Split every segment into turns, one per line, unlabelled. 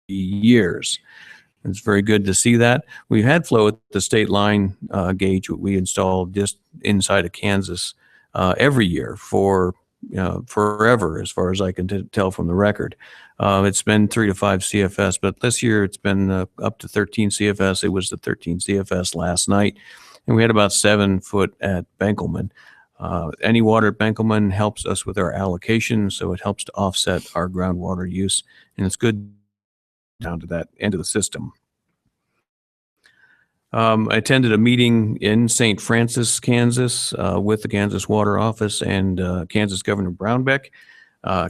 years. It's very good to see that. We've had flow at the state line gauge we installed just inside of Kansas every year for forever, as far as I can tell from the record. It's been 3 to 5 CFS, but this year it's been up to 13 CFS. It was the 13 CFS last night, and we had about 7 foot at Benkelman. Any water at Benkelman helps us with our allocation, so it helps to offset our groundwater use, and it's good down to that end of the system. I attended a meeting in St. Francis, Kansas, with the Kansas Water Office and Kansas Governor Brownback.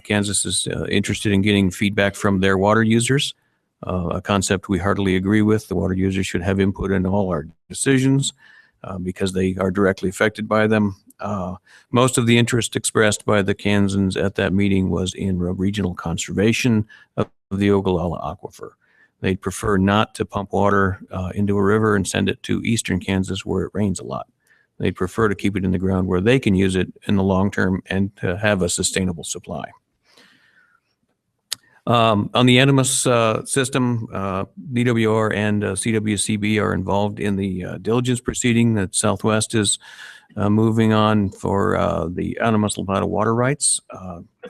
Kansas is interested in getting feedback from their water users, a concept we heartily agree with. The water users should have input in all our decisions because they are directly affected by them. Most of the interest expressed by the Kansans at that meeting was in regional conservation of the Ogallala Aquifer. They'd prefer not to pump water into a river and send it to eastern Kansas where it rains a lot. They'd prefer to keep it in the ground where they can use it in the long term and to have a sustainable supply. On the Animus system, DWR and CWCB are involved in the diligence proceeding that Southwest is moving on for the Animus Levada water rights.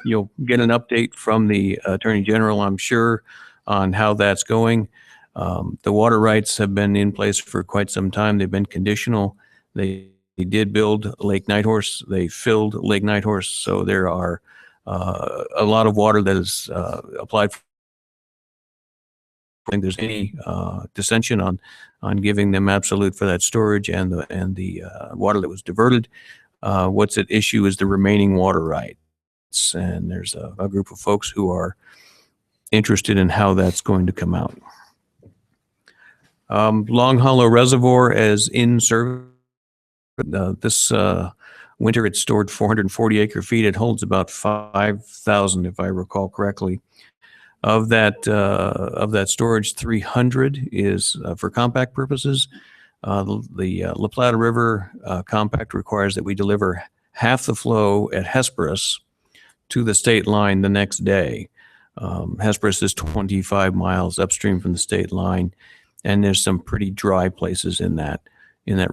You'll get an update from the Attorney General, I'm sure, on how that's going. The water rights have been in place for quite some time. They've been conditional. They did build Lake Nighthorse. They filled Lake Nighthorse, so there are a lot of water that is applied for. I think there's any dissension on giving them absolute for that storage and the water that was diverted. What's at issue is the remaining water rights, and there's a group of folks who are interested in how that's going to come out. Long Hollow Reservoir is in service. This winter it stored 440 acre feet. It holds about 5,000, if I recall correctly. Of that storage, 300 is for compact purposes. The La Plata River compact requires that we deliver half the flow at Hesperus to the state line the next day. Hesperus is 25 miles upstream from the state line, and there's some pretty dry places in that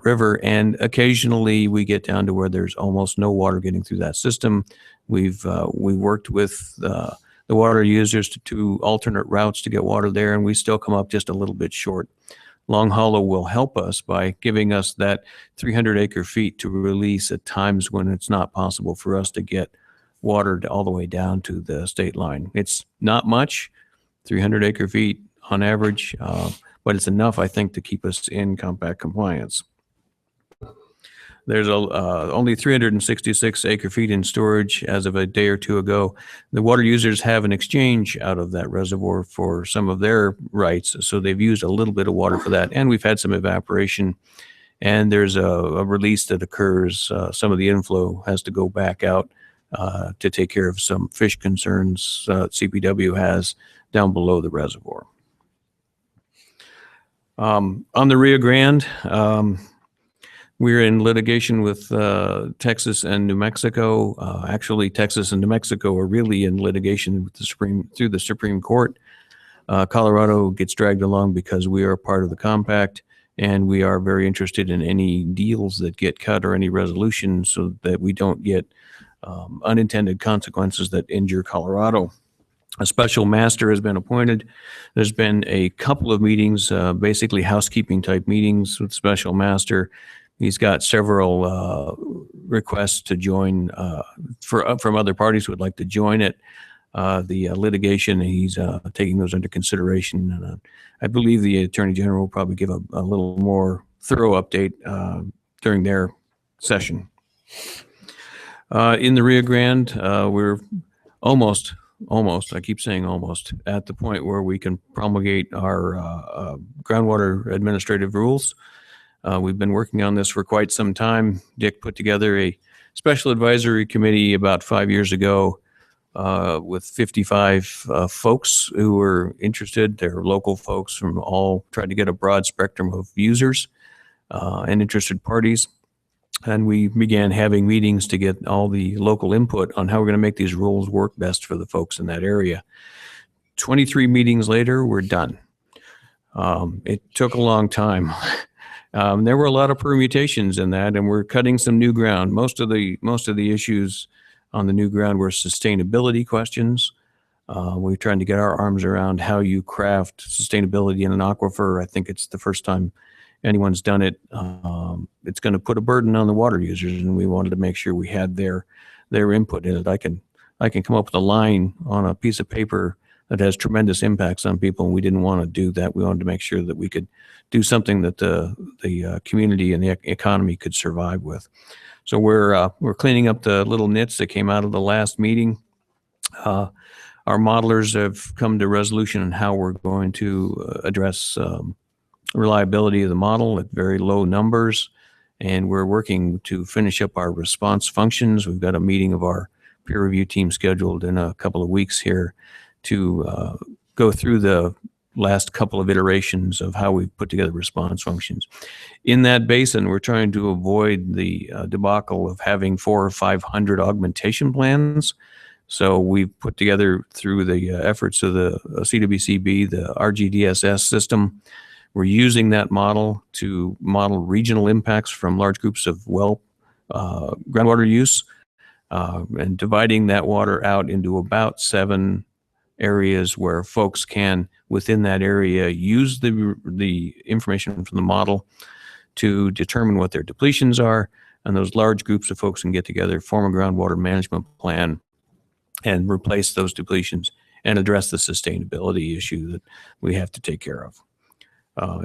river. And occasionally we get down to where there's almost no water getting through that system. We worked with the water users to alternate routes to get water there, and we still come up just a little bit short. Long Hollow will help us by giving us that 300 acre feet to release at times when it's not possible for us to get water all the way down to the state line. It's not much, 300 acre feet on average, but it's enough, I think, to keep us in compact compliance. There's only 366 acre feet in storage as of a day or two ago. The water users have an exchange out of that reservoir for some of their rights, so they've used a little bit of water for that, and we've had some evaporation, and there's a release that occurs. Some of the inflow has to go back out to take care of some fish concerns CPW has down below the reservoir. On the Rio Grande, we're in litigation with Texas and New Mexico. Actually, Texas and New Mexico are really in litigation with through the Supreme Court. Colorado gets dragged along because we are part of the compact, and we are very interested in any deals that get cut or any resolution so that we don't get unintended consequences that injure Colorado. A special master has been appointed. There's been a couple of meetings, basically housekeeping type meetings with special master. He's got several requests to join from other parties who would like to join it. The litigation, he's taking those under consideration. And I believe the Attorney General will probably give a little more thorough update during their session. In the Rio Grande, we're almost, I keep saying almost, at the point where we can promulgate our groundwater administrative rules. We've been working on this for quite some time. Dick put together a special advisory committee about 5 years ago with 55 folks who were interested. They're local folks from all, tried to get a broad spectrum of users and interested parties. And we began having meetings to get all the local input on how we're going to make these rules work best for the folks in that area. 23 meetings later, we're done. It took a long time. There were a lot of permutations in that, and we're cutting some new ground. Most of the issues on the new ground were sustainability questions. We're trying to get our arms around how you craft sustainability in an aquifer. I think it's the first time anyone's done it. It's going to put a burden on the water users, and we wanted to make sure we had their input in it. I can come up with a line on a piece of paper that has tremendous impacts on people, and we didn't want to do that. We wanted to make sure that we could do something that the community and the economy could survive with. So we're cleaning up the little nits that came out of the last meeting. Our modelers have come to resolution on how we're going to address reliability of the model at very low numbers, and we're working to finish up our response functions. We've got a meeting of our peer review team scheduled in a couple of weeks here to go through the last couple of iterations of how we've put together response functions. In that basin, we're trying to avoid the debacle of having 400 or 500 augmentation plans. So we've put together, through the efforts of the CWCB, the RGDSS system. We're using that model to model regional impacts from large groups of groundwater use, and dividing that water out into about 7 areas where folks can, within that area, use the information from the model to determine what their depletions are. And those large groups of folks can get together, form a groundwater management plan, and replace those depletions and address the sustainability issue that we have to take care of.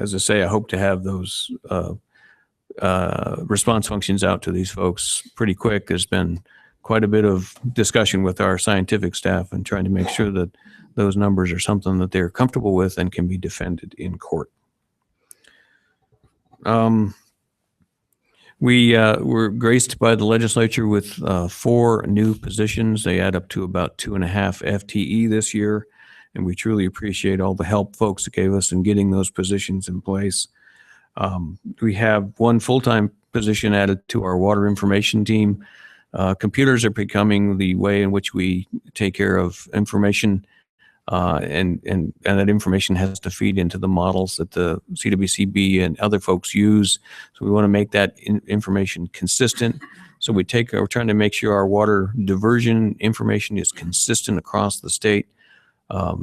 As I say, I hope to have those response functions out to these folks pretty quick. There's been quite a bit of discussion with our scientific staff and trying to make sure that those numbers are something that they're comfortable with and can be defended in court. We were graced by the legislature with 4 new positions. They add up to about 2.5 FTE this year, and we truly appreciate all the help folks gave us in getting those positions in place. We have 1 full-time position added to our water information team. Computers are becoming the way in which we take care of information, and that information has to feed into the models that the CWCB and other folks use. So we want to make that information consistent. So we're trying to make sure our water diversion information is consistent across the state.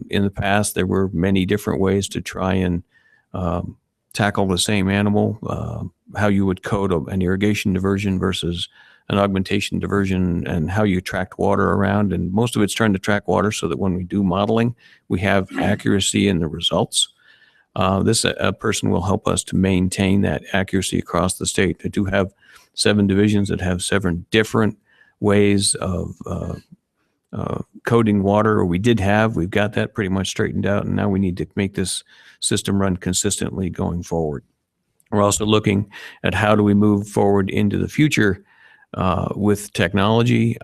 In the past, there were many different ways to try and tackle the same animal, how you would code an irrigation diversion versus an augmentation diversion, and how you tracked water around. And most of it's trying to track water so that when we do modeling, we have accuracy in the results. This person will help us to maintain that accuracy across the state. I do have 7 divisions that have 7 different ways of coding water, or we've got that pretty much straightened out, and now we need to make this system run consistently going forward. We're also looking at how do we move forward into the future with technology.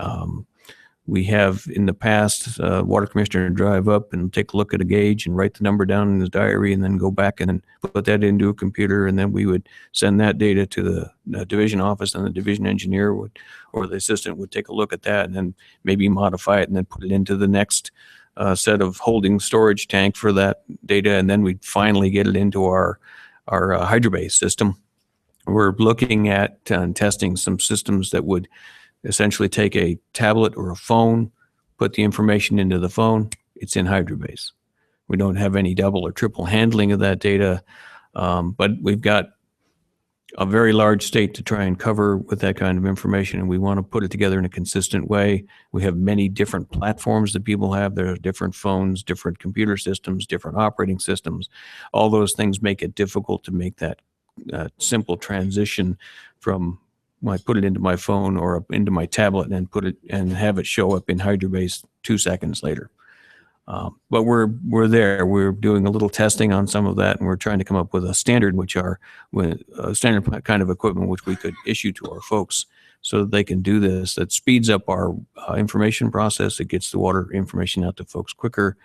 We have in the past, water commissioner drive up and take a look at a gauge and write the number down in his diary, and then go back and then put that into a computer, and then we would send that data to the division office, and the division engineer or the assistant would take a look at that and then maybe modify it and then put it into the next set of holding storage tank for that data, and then we'd finally get it into our hydrobase system. We're looking at testing some systems that would essentially take a tablet or a phone, put the information into the phone, it's in hydrobase. We don't have any double or triple handling of that data, but we've got a very large state to try and cover with that kind of information, and we want to put it together in a consistent way. We have many different platforms that people have. There are different phones, different computer systems, different operating systems. All those things make it difficult to make that simple transition from when I put it into my phone or into my tablet and put it and have it show up in hydrobase 2 seconds later. But we're there. We're doing a little testing on some of that, and we're trying to come up with a standard, a standard kind of equipment which we could issue to our folks so that they can do this. That speeds up our information process. It gets the water information out to folks quicker.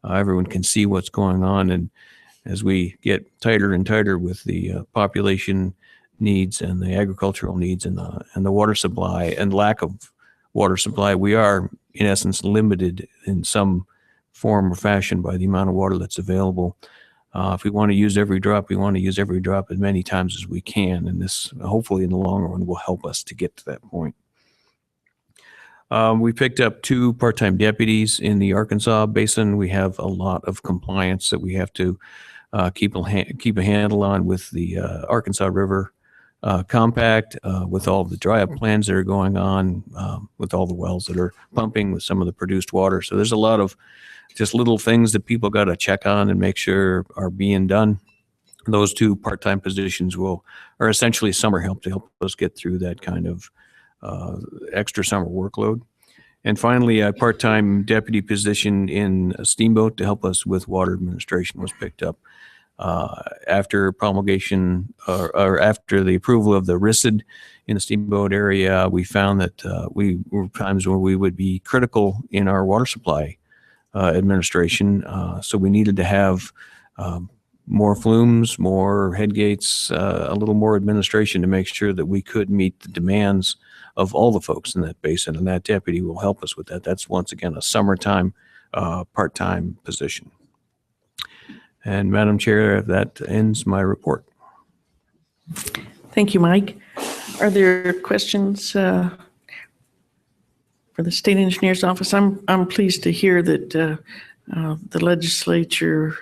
Everyone can see what's going on, and as we get tighter and tighter with the population needs and the agricultural needs and the water supply and lack of water supply, we are in essence limited in some form or fashion by the amount of water that's available. If we want to use every drop, we want to use every drop as many times as we can. And this, hopefully in the long run, will help us to get to that point. We picked up 2 part-time deputies in the Arkansas Basin. We have a lot of compliance that we have to keep a handle on with the Arkansas River compact, with all the dry up plans that are going on, with all the wells that are pumping, with some of the produced water. So there's a lot of just little things that people got to check on and make sure are being done. Those 2 part-time positions are essentially summer help to help us get through that kind of extra summer workload. And finally, a part-time deputy position in a steamboat to help us with water administration was picked up. After promulgation or after the approval of the RISD in the steamboat area, we found that we were times where we would be critical in our water supply administration. So we needed to have more flumes, more head gates, a little more administration to make sure that we could meet the demands of all the folks in that basin, and that deputy will help us with that. That's once again a summertime part-time position. And Madam Chair, that ends my report.
Thank you, Mike. Are there questions for the State Engineer's Office? I'm pleased to hear that the legislature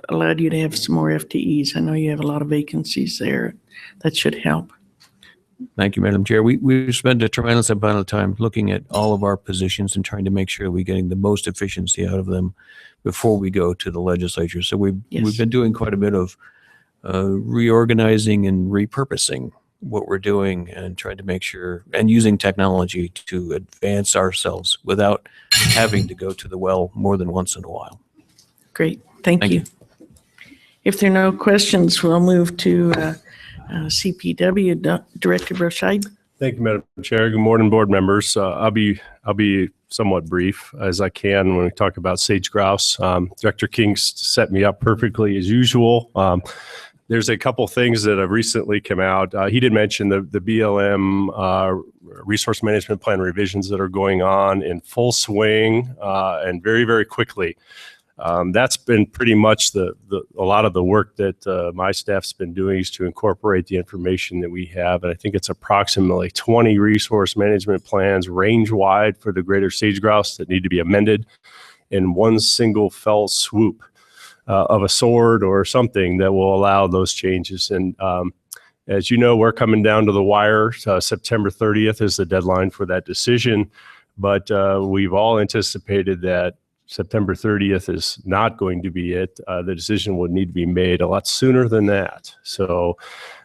allowed you to have some more FTEs. I know you have a lot of vacancies there. That should help.
Thank you, Madam Chair. We spent a tremendous amount of time looking at all of our positions and trying to make sure we're getting the most efficiency out of them before we go to the legislature. So we've been doing quite a bit of reorganizing and repurposing what we're doing and trying to make sure, and using technology to advance ourselves without having to go to the well more than once in a while.
Great. Thank you. If there are no questions, we'll move to CPW, Director Broscheid.
Thank you, Madam Chair. Good morning, board members. I'll be somewhat brief as I can when we talk about sage grouse. Director King set me up perfectly as usual. There's a couple things that have recently come out. He did mention the BLM resource management plan revisions that are going on in full swing and very, very quickly. That's been pretty much a lot of the work that my staff's been doing is to incorporate the information that we have. And I think it's approximately 20 resource management plans range wide for the greater sage grouse that need to be amended in one single fell swoop of a sword or something that will allow those changes. And as you know, we're coming down to the wire. September 30th is the deadline for that decision. But we've all anticipated that September 30th is not going to be it. The decision would need to be made a lot sooner than that. So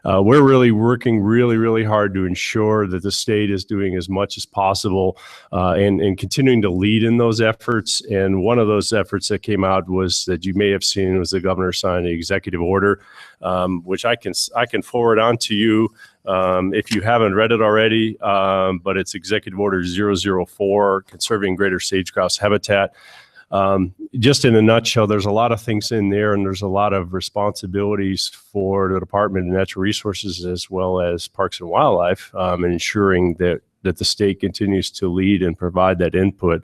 we're really working really hard to ensure that the state is doing as much as possible and continuing to lead in those efforts. And one of those efforts that came out was that you may have seen was the governor signed an executive order, which I can forward on to you if you haven't read it already, but it's Executive Order 004, Conserving Greater Sage Grouse Habitat. Just in a nutshell, there's a lot of things in there, and there's a lot of responsibilities for the Department of Natural Resources as well as Parks and Wildlife, and ensuring that the state continues to lead and provide that input.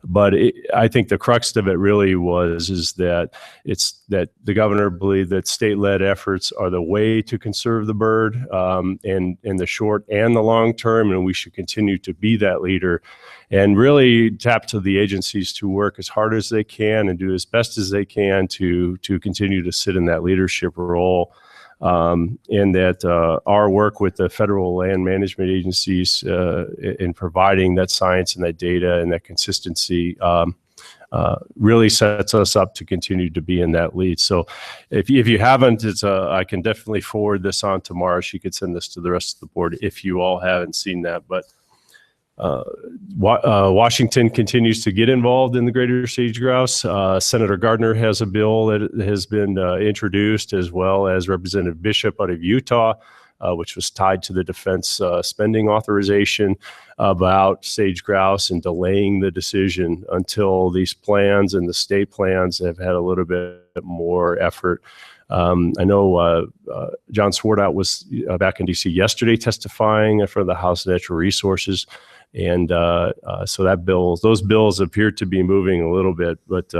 But I think the crux of it really is that the governor believed that state-led efforts are the way to conserve the bird in the short and the long term, and we should continue to be that leader and really tap to the agencies to work as hard as they can and do as best as they can to continue to sit in that leadership role. And that our work with the federal land management agencies in providing that science and that data and that consistency really sets us up to continue to be in that lead. So if you haven't, I can definitely forward this on to Mara. She could send this to the rest of the board if you all haven't seen that. But Washington continues to get involved in the greater sage grouse. Senator Gardner has a bill that has been introduced, as well as Representative Bishop out of Utah, which was tied to the defense spending authorization about sage grouse and delaying the decision until these plans and the state plans have had a little bit more effort. I know John Swartout was back in DC yesterday testifying for the House of Natural Resources. And so those bills appear to be moving a little bit, but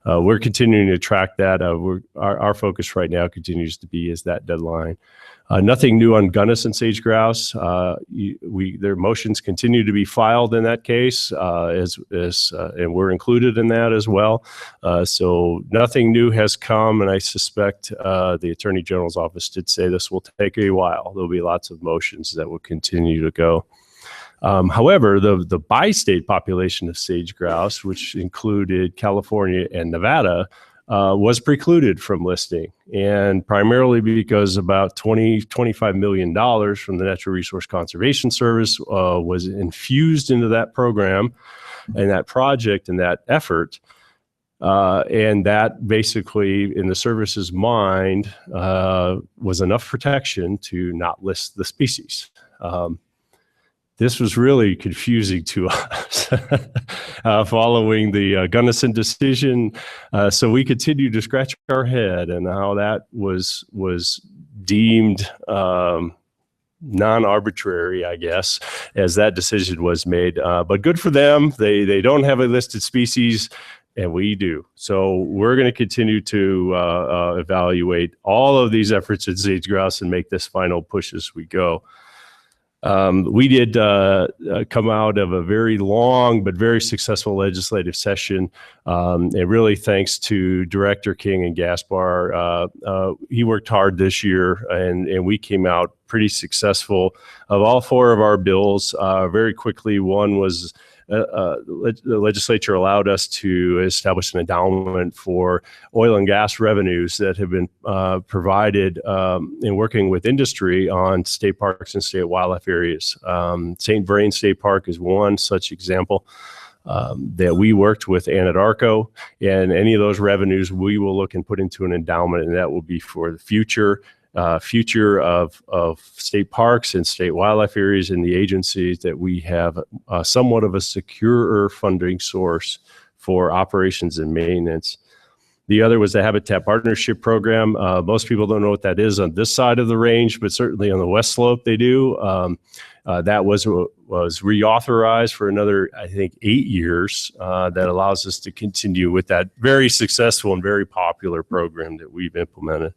we're continuing to track that. Our focus right now continues to be is that deadline. Nothing new on Gunnison sage grouse. Their motions continue to be filed in that case, and we're included in that as well. So nothing new has come, and I suspect the Attorney General's office did say this will take a while. There'll be lots of motions that will continue to go. However, the bi-state population of sage grouse, which included California and Nevada, was precluded from listing, and primarily because about $25 million from the Natural Resource Conservation Service was infused into that program and that project and that effort. And that basically, in the service's mind, was enough protection to not list the species. This was really confusing to us following the Gunnison decision. So we continued to scratch our head and how that was deemed non-arbitrary, I guess, as that decision was made. But good for them. They don't have a listed species, and we do. So we're going to continue to evaluate all of these efforts in sage grouse and make this final push as we go. We did come out of a very long but very successful legislative session, and really thanks to Director King and Gaspar. He worked hard this year, and we came out pretty successful. Of all four of our bills, very quickly, one was the legislature allowed us to establish an endowment for oil and gas revenues that have been provided in working with industry on state parks and state wildlife areas. St. Vrain State Park is one such example that we worked with Anadarko, and any of those revenues we will look and put into an endowment, and that will be for the future of state parks and state wildlife areas and the agencies that we have somewhat of a securer funding source for operations and maintenance. The other was the Habitat Partnership Program. Most people don't know what that is on this side of the range, but certainly on the West Slope they do. That was reauthorized for another, I think, 8 years. That allows us to continue with that very successful and very popular program that we've implemented.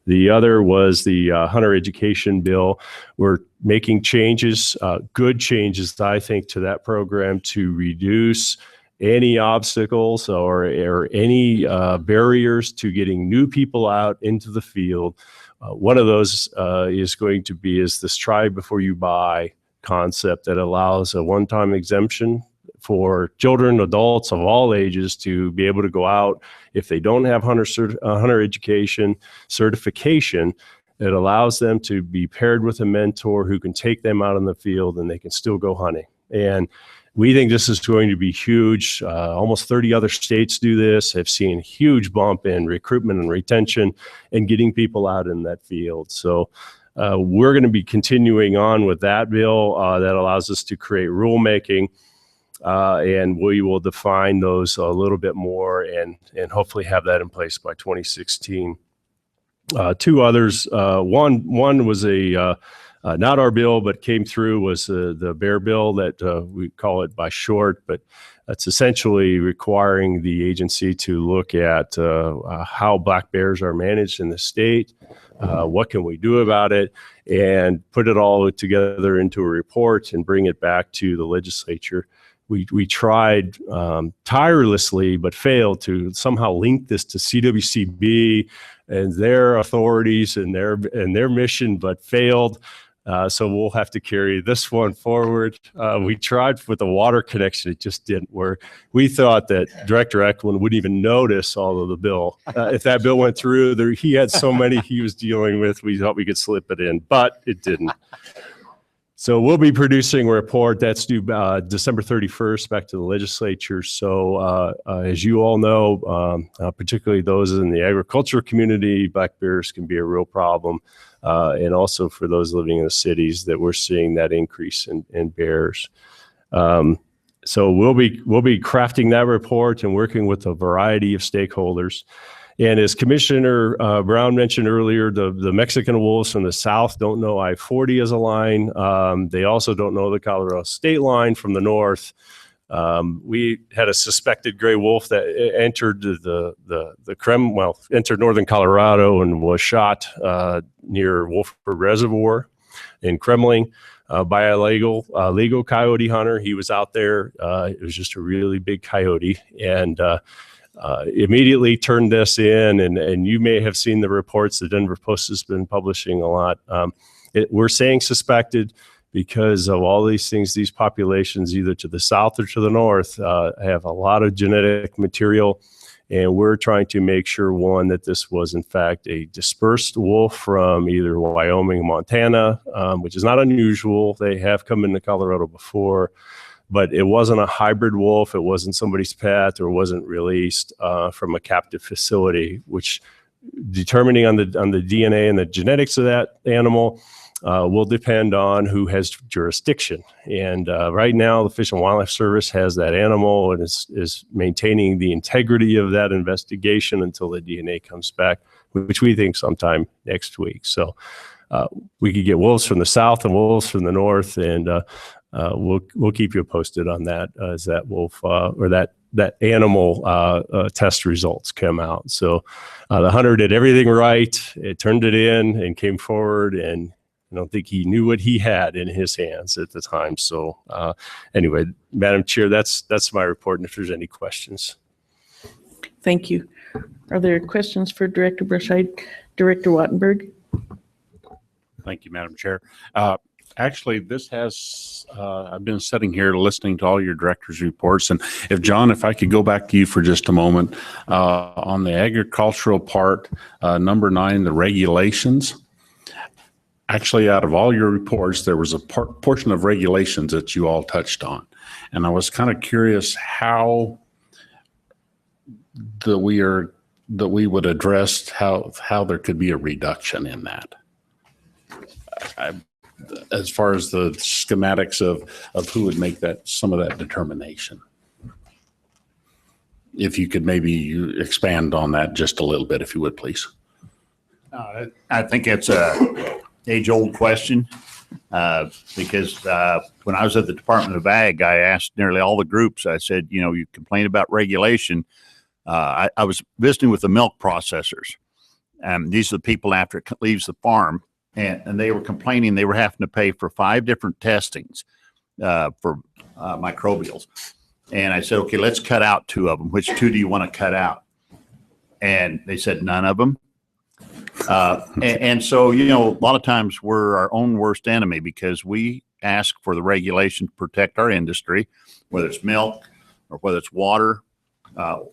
The other was the hunter education bill. We're making changes, good changes, I think, to that program to reduce any obstacles or any barriers to getting new people out into the field. One of those is going to be this try before you buy concept that allows a one-time exemption for children, adults of all ages to be able to go out. If they don't have hunter education certification, it allows them to be paired with a mentor who can take them out in the field and they can still go hunting. And we think this is going to be huge. Almost 30 other states do this. Have seen a huge bump in recruitment and retention and getting people out in that field. So we're going to be continuing on with that bill that allows us to create rulemaking. And we will define those a little bit more and hopefully have that in place by 2016. Two others, one was not our bill, but came through, was the bear bill that we call it by short, but it's essentially requiring the agency to look at how black bears are managed in the state, what can we do about it, and put it all together into a report and bring it back to the legislature. We tried tirelessly, but failed to somehow link this to CWCB and their authorities and their mission, but failed. So we'll have to carry this one forward. We tried with the water connection. It just didn't work. We thought that Director Eklund wouldn't even notice all of the bill. If that bill went through, he had so many he was dealing with, we thought we could slip it in, but it didn't. So we'll be producing a report that's due December 31st back to the legislature. So as you all know, particularly those in the agriculture community, black bears can be a real problem. And also for those living in the cities, that we're seeing that increase in bears. So we'll be crafting that report and working with a variety of stakeholders. And as Commissioner Brown mentioned earlier, the Mexican wolves from the south don't know I-40 as a line. They also don't know the Colorado state line from the north. We had a suspected gray wolf that entered entered northern Colorado and was shot near Wolford Reservoir in Kremling by a legal coyote hunter. He was out there. It was just a really big coyote, and immediately turned this in. And you may have seen the reports. The Denver Post has been publishing a lot. We're saying suspected because of all these things. These populations, either to the south or to the north, have a lot of genetic material. And we're trying to make sure, one, that this was in fact a dispersed wolf from either Wyoming, Montana, which is not unusual. They have come into Colorado before, but it wasn't a hybrid wolf. It wasn't somebody's pet, or wasn't released from a captive facility, which, determining on the DNA and the genetics of that animal, will depend on who has jurisdiction. And right now, the Fish and Wildlife Service has that animal and is maintaining the integrity of that investigation until the DNA comes back, which we think sometime next week. So we could get wolves from the south and wolves from the north, and we'll keep you posted on that as that wolf or that animal test results come out. So the hunter did everything right. It turned it in and came forward, and I don't think he knew what he had in his hands at the time. So anyway, Madam Chair, that's my report, and if there's any questions.
Thank you. Are there questions for Director Burscheid? Director Wattenberg?
Thank you, Madam Chair. Actually, this has, I've been sitting here listening to all your director's reports. And if, John, if I could go back to you for just a moment, on the agricultural part, number 9, the regulations. Actually, out of all your reports, there was a portion of regulations that you all touched on. And I was kind of curious how that we would address how there could be a reduction in that. As far as the schematics of who would make some of that determination. If you could maybe expand on that just a little bit, if you would, please.
I think it's a age-old question because when I was at the Department of Ag, I asked nearly all the groups. I said, you complain about regulation. I was visiting with the milk processors, and these are the people after it leaves the farm. And they were complaining they were having to pay for 5 different testings for microbials. And I said, okay, let's cut out 2 of them. Which 2 do you want to cut out? And they said, none of them. And so, a lot of times we're our own worst enemy because we ask for the regulation to protect our industry, whether it's milk or whether it's water or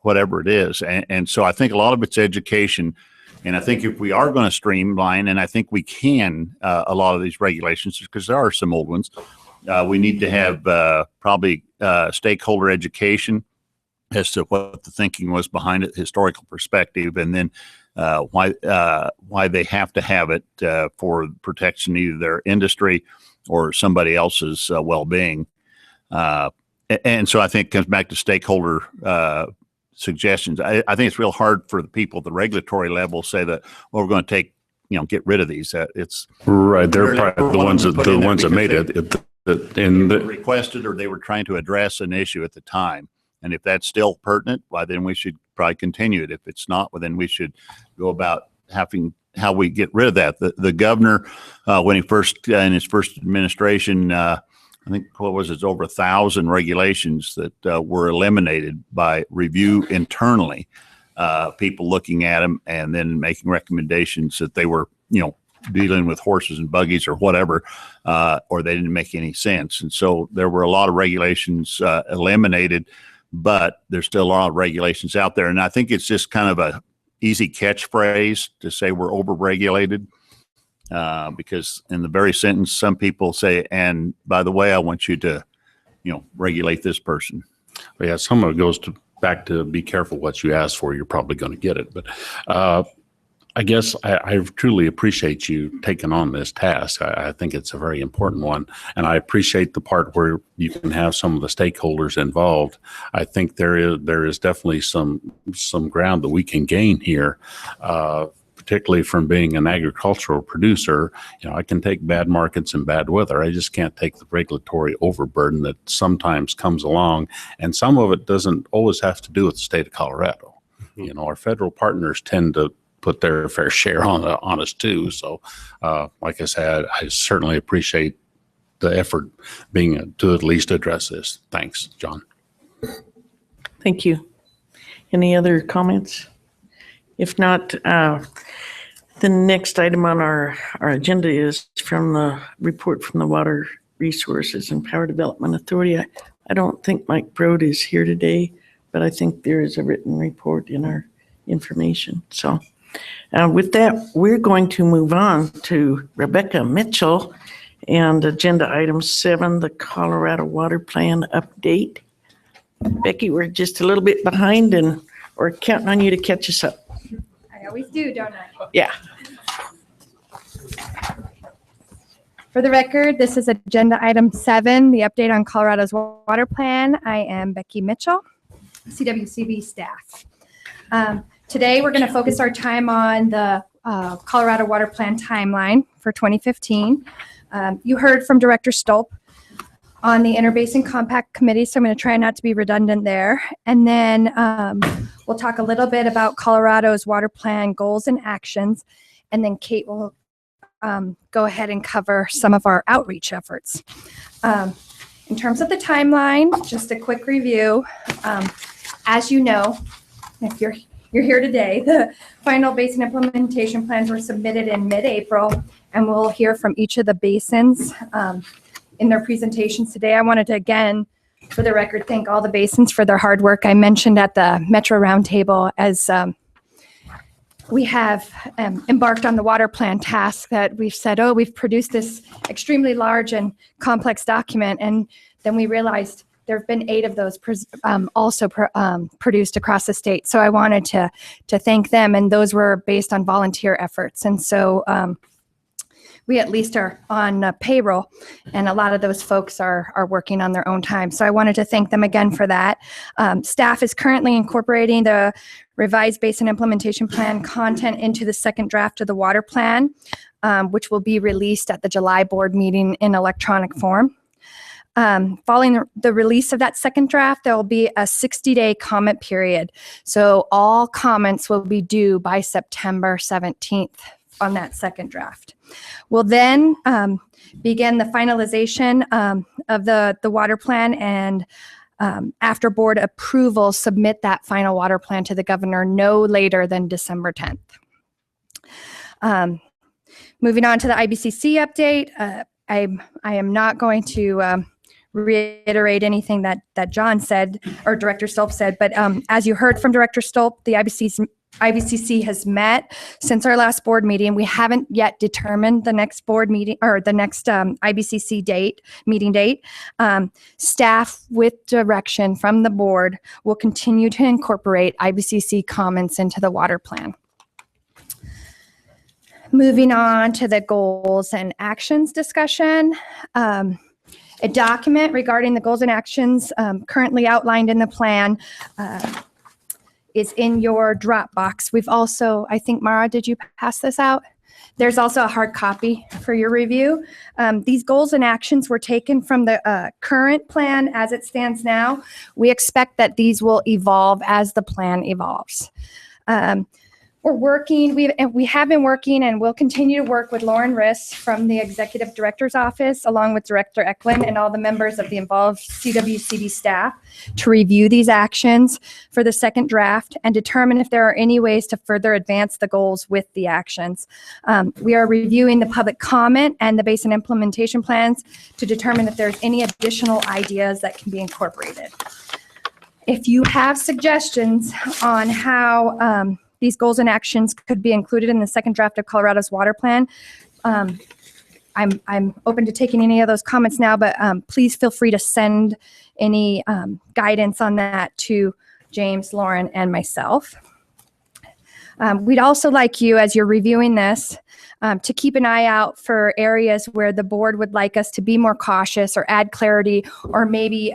whatever it is. And so I think a lot of it's education. And I think if we are going to streamline, and I think we can, a lot of these regulations, because there are some old ones, we need to have probably stakeholder education as to what the thinking was behind it, historical perspective, and then why they have to have it for protection, either their industry or somebody else's well-being. And so I think it comes back to stakeholder suggestions. I think it's real hard for the people at the regulatory level say that, well, we're going to get rid of these. It's
right. They're probably the ones that made it.
They requested, or they were trying to address an issue at the time. And if that's still pertinent, why then we should probably continue it. If it's not, well, then we should go about how we get rid of that. The governor, when he first in his first administration, I think it's over 1,000 regulations that were eliminated by review internally, people looking at them and then making recommendations that they were, dealing with horses and buggies or whatever, or they didn't make any sense. And so there were a lot of regulations eliminated, but there's still a lot of regulations out there. And I think it's just kind of a easy catchphrase to say we're overregulated. Because in the very sentence, some people say, and by the way, I want you to, regulate this person.
But yeah, some of it goes back to be careful what you ask for. You're probably going to get it. But I guess I truly appreciate you taking on this task. I think it's a very important one, and I appreciate the part where you can have some of the stakeholders involved. I think there is definitely some ground that we can gain here, particularly from being an agricultural producer. You know, I can take bad markets and bad weather. I just can't take the regulatory overburden that sometimes comes along, and some of it doesn't always have to do with the state of Colorado. You know, our federal partners tend to put their fair share on us too. So, like I said, I certainly appreciate the effort being to at least address this. Thanks, John.
Thank you. Any other comments? If not, the next item on our agenda is from the report from the Water Resources and Power Development Authority. I don't think Mike Brode is here today, but I think there is a written report in our information. So with that, we're going to move on to Rebecca Mitchell and agenda item 7, the Colorado Water Plan update. Becky, we're just a little bit behind, and we're counting on you to catch us up.
I always do, don't I?
Yeah.
For the record, this is agenda item 7, the update on Colorado's water plan. I am Becky Mitchell, CWCB staff. Today, we're going to focus our time on the Colorado Water Plan timeline for 2015. You heard from Director Stolp on the Interbasin Compact Committee, so I'm going to try not to be redundant there. And then we'll talk a little bit about Colorado's water plan goals and actions. And then Kate will go ahead and cover some of our outreach efforts. In terms of the timeline, just a quick review. As you know, if you're here today, the final basin implementation plans were submitted in mid-April, and we'll hear from each of the basins in their presentations today. I wanted to, again, for the record, thank all the basins for their hard work. I mentioned at the Metro Roundtable as we have embarked on the water plan task that we've said, oh, we've produced this extremely large and complex document, and then we realized there have been 8 of those also produced across the state. So I wanted to thank them, and those were based on volunteer efforts. And so we at least are on payroll, and a lot of those folks are working on their own time. So I wanted to thank them again for that. Staff is currently incorporating the revised basin implementation plan content into the second draft of the water plan, which will be released at the July board meeting in electronic form. Following the release of that second draft, there will be a 60-day comment period. So all comments will be due by September 17th on that second draft. We'll then begin the finalization of the water plan, and after board approval, submit that final water plan to the governor no later than December 10th. Moving on to the IBCC update, I am not going to reiterate anything that John said or Director Stolp said, but as you heard from Director Stolp, the IBCC has met since our last board meeting. We haven't yet determined the next board meeting or the next IBCC meeting date. Staff, with direction from the board, will continue to incorporate IBCC comments into the water plan. Moving on to the goals and actions discussion. A document regarding the goals and actions currently outlined in the plan is in your Dropbox. We've also, I think, Mara, did you pass this out? There's also a hard copy for your review. These goals and actions were taken from the current plan as it stands now. We expect that these will evolve as the plan evolves. We're working, we have been working and will continue to work with Lauren Riss from the Executive Director's Office, along with Director Eklund and all the members of the involved CWCB staff, to review these actions for the second draft and determine if there are any ways to further advance the goals with the actions. We are reviewing the public comment and the basin implementation plans to determine if there's any additional ideas that can be incorporated. If you have suggestions on how these goals and actions could be included in the second draft of Colorado's water plan, I'm open to taking any of those comments now, but please feel free to send any guidance on that to James, Lauren, and myself. We'd also like you, as you're reviewing this, to keep an eye out for areas where the board would like us to be more cautious or add clarity or maybe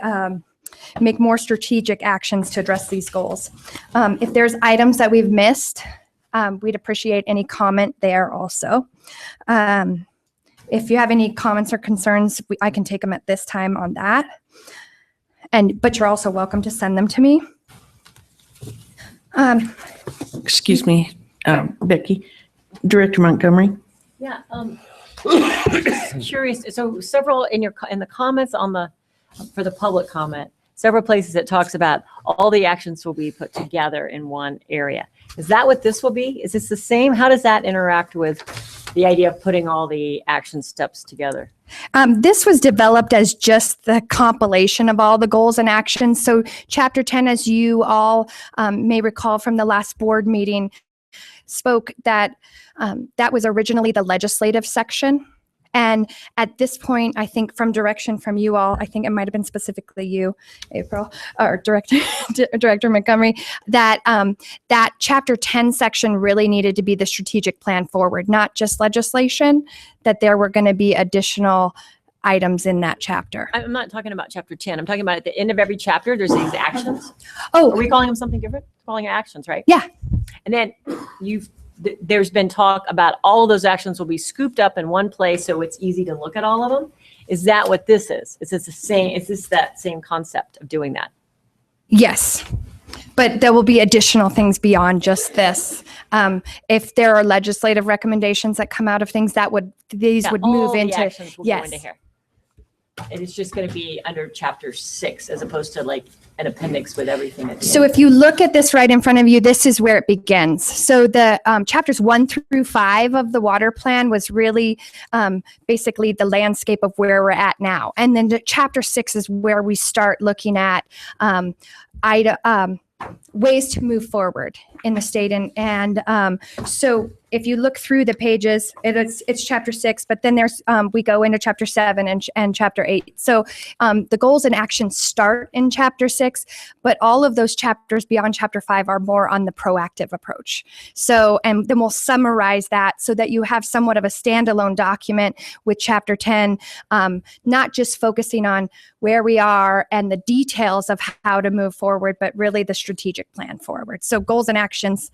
make more strategic actions to address these goals. If there's items that we've missed, we'd appreciate any comment there also. If you have any comments or concerns, I can take them at this time on that. But you're also welcome to send them to me.
Excuse me, Becky. Director Montgomery.
Yeah, curious. So several in the comments for the public comment, several places it talks about all the actions will be put together in one area. Is that what this will be? Is this the same? How does that interact with the idea of putting all the action steps together?
This was developed as just the compilation of all the goals and actions. So Chapter 10, as you all may recall from the last board meeting, spoke that that was originally the legislative section. And at this point, I think from direction from you all, I think it might have been specifically you, April, or Director Montgomery, that that Chapter 10 section really needed to be the strategic plan forward, not just legislation, that there were going to be additional items in that chapter.
I'm not talking about Chapter 10. I'm talking about at the end of every chapter, there's these actions.
Oh,
Are we calling them something different? Calling it actions, right?
Yeah.
And then there's been talk about all of those actions will be scooped up in one place so it's easy to look at all of them. Is that what this is? Is this that same concept of doing that?
yes. But there will be additional things beyond just this. If there are legislative recommendations that come out of things would move
all the
into,
actions will go
yes.
into here. And it's just going to be under Chapter 6 as opposed to like an appendix with everything at the
So
end.
if you look at this right in front of you, this is where it begins. So the chapters 1 through 5 of the water plan was really basically the landscape of where we're at now. And then chapter 6 is where we start looking at ways to move forward in the state. And so if you look through the pages, it's chapter 6, but then we go into chapter 7 and chapter 8. So the goals and actions start in chapter 6, but all of those chapters beyond chapter 5 are more on the proactive approach. So, and then we'll summarize that so that you have somewhat of a standalone document with chapter 10, not just focusing on where we are and the details of how to move forward, but really the strategic plan forward. So goals and actions,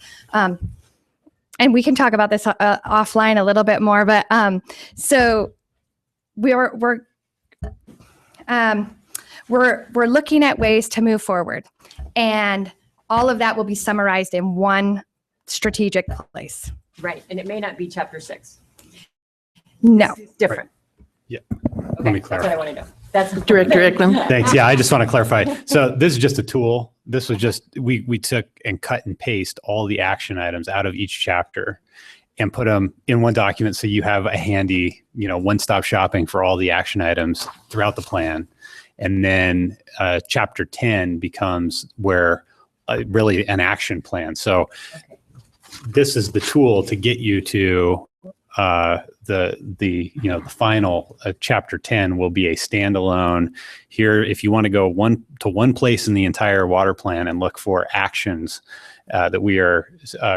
and we can talk about this offline a little bit more, but so we're looking at ways to move forward, and all of that will be summarized in one strategic place.
Right. And it may not be Chapter 6.
No.
It's different.
Yeah.
Okay,
Let me
that's what
clarify.
I want to know. That's
Director Eklund.
Thanks. Yeah, I just want to clarify. So this is just a tool. This was just, we took and cut and paste all the action items out of each chapter and put them in one document so you have a handy, one-stop shopping for all the action items throughout the plan. And then chapter 10 becomes where really an action plan. So this is the tool to get you to the final chapter 10 will be a standalone. Here, if you want to go one place in the entire water plan and look for actions that we are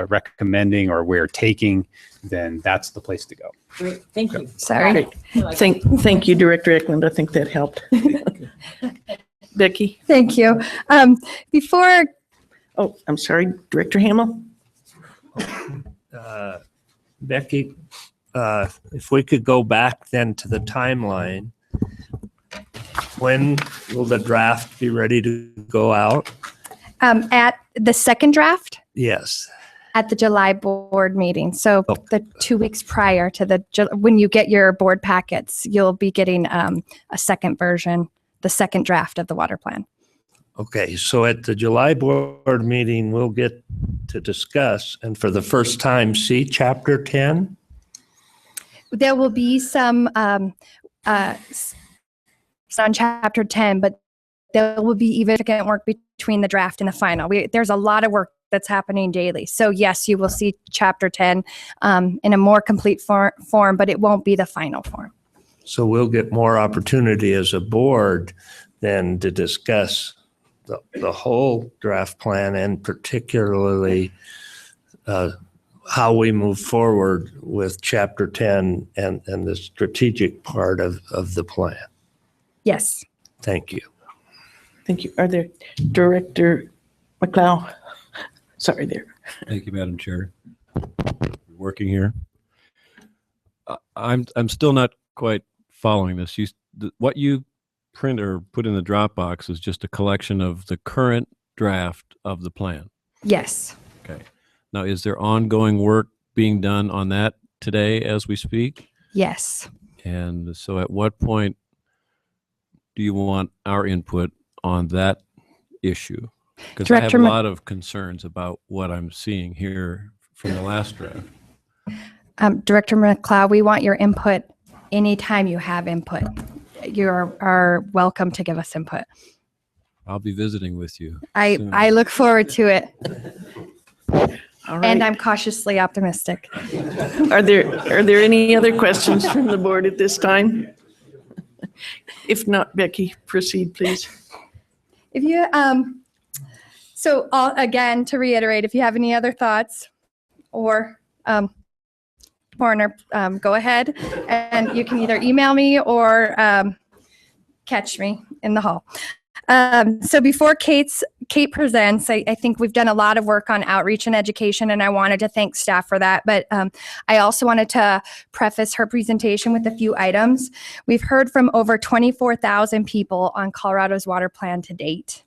recommending or we're taking, then that's the place to go.
Great. Thank you.
Sorry.
Thank you, Director Eklund. I think that helped. Becky.
Thank you. Before,
Oh, I'm sorry, Director Hamel.
Becky, if we could go back then to the timeline, when will the draft be ready to go out?
at the second draft,
Yes.
at the July board meeting. So the 2 weeks prior to when you get your board packets, you'll be getting a second version, the second draft of the water plan.
Okay, so at the July board meeting, we'll get to discuss and for the first time see Chapter 10?
There will be some on chapter 10, but there will be even significant work between the draft and the final. There's a lot of work that's happening daily. So yes, you will see chapter 10 in a more complete form, but it won't be the final form.
So we'll get more opportunity as a board then to discuss the whole draft plan and particularly how we move forward with Chapter 10 and the strategic part of the plan.
Yes.
Thank you.
Thank you. Are there Director McLeod? Sorry there.
Thank you, Madam Chair. Working here. I'm still not quite following this. What you print or put in the Dropbox is just a collection of the current draft of the plan.
Yes.
Okay. Now, is there ongoing work being done on that today as we speak?
Yes.
And so at what point do you want our input on that issue? Because I have a lot of concerns about what I'm seeing here from the last draft.
Director McLeod, we want your input anytime you have input. You are welcome to give us input.
I'll be visiting with you. soon.
I look forward to it,
All right.
and I'm cautiously optimistic.
Are there any other questions from the board at this time? If not, Becky, proceed, please.
If you, again, to reiterate, if you have any other thoughts or Warner, go ahead and you can either email me or catch me in the hall. So before Kate presents, I think we've done a lot of work on outreach and education, and I wanted to thank staff for that. But I also wanted to preface her presentation with a few items. We've heard from over 24,000 people on Colorado's water plan to date.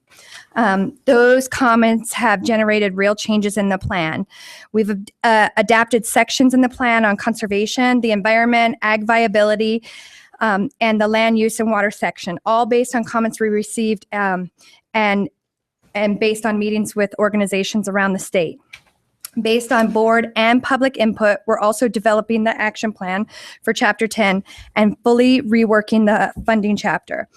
Those comments have generated real changes in the plan. We've adapted sections in the plan on conservation, the environment, ag viability, and the land use and water section, all based on comments we received and based on meetings with organizations around the state. Based on board and public input, we're also developing the action plan for Chapter 10 and fully reworking the funding chapter.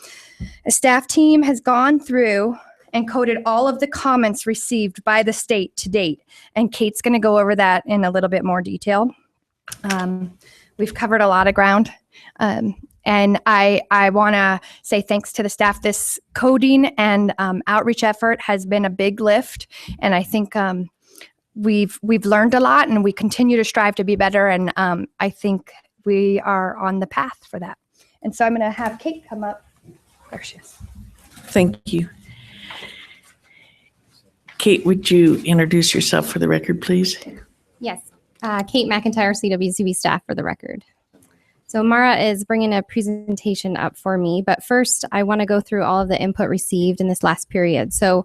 A staff team has gone through and coded all of the comments received by the state to date, and Kate's going to go over that in a little bit more detail. We've covered a lot of ground. And I want to say thanks to the staff. This coding and outreach effort has been a big lift, and I think we've learned a lot, and we continue to strive to be better. And I think we are on the path for that. And so I'm going to have Kate come up. There she is.
Thank you. Kate, would you introduce yourself for the record, please?
Yes, Kate McIntyre, CWCB staff for the record. So Mara is bringing a presentation up for me, but first I want to go through all of the input received in this last period. So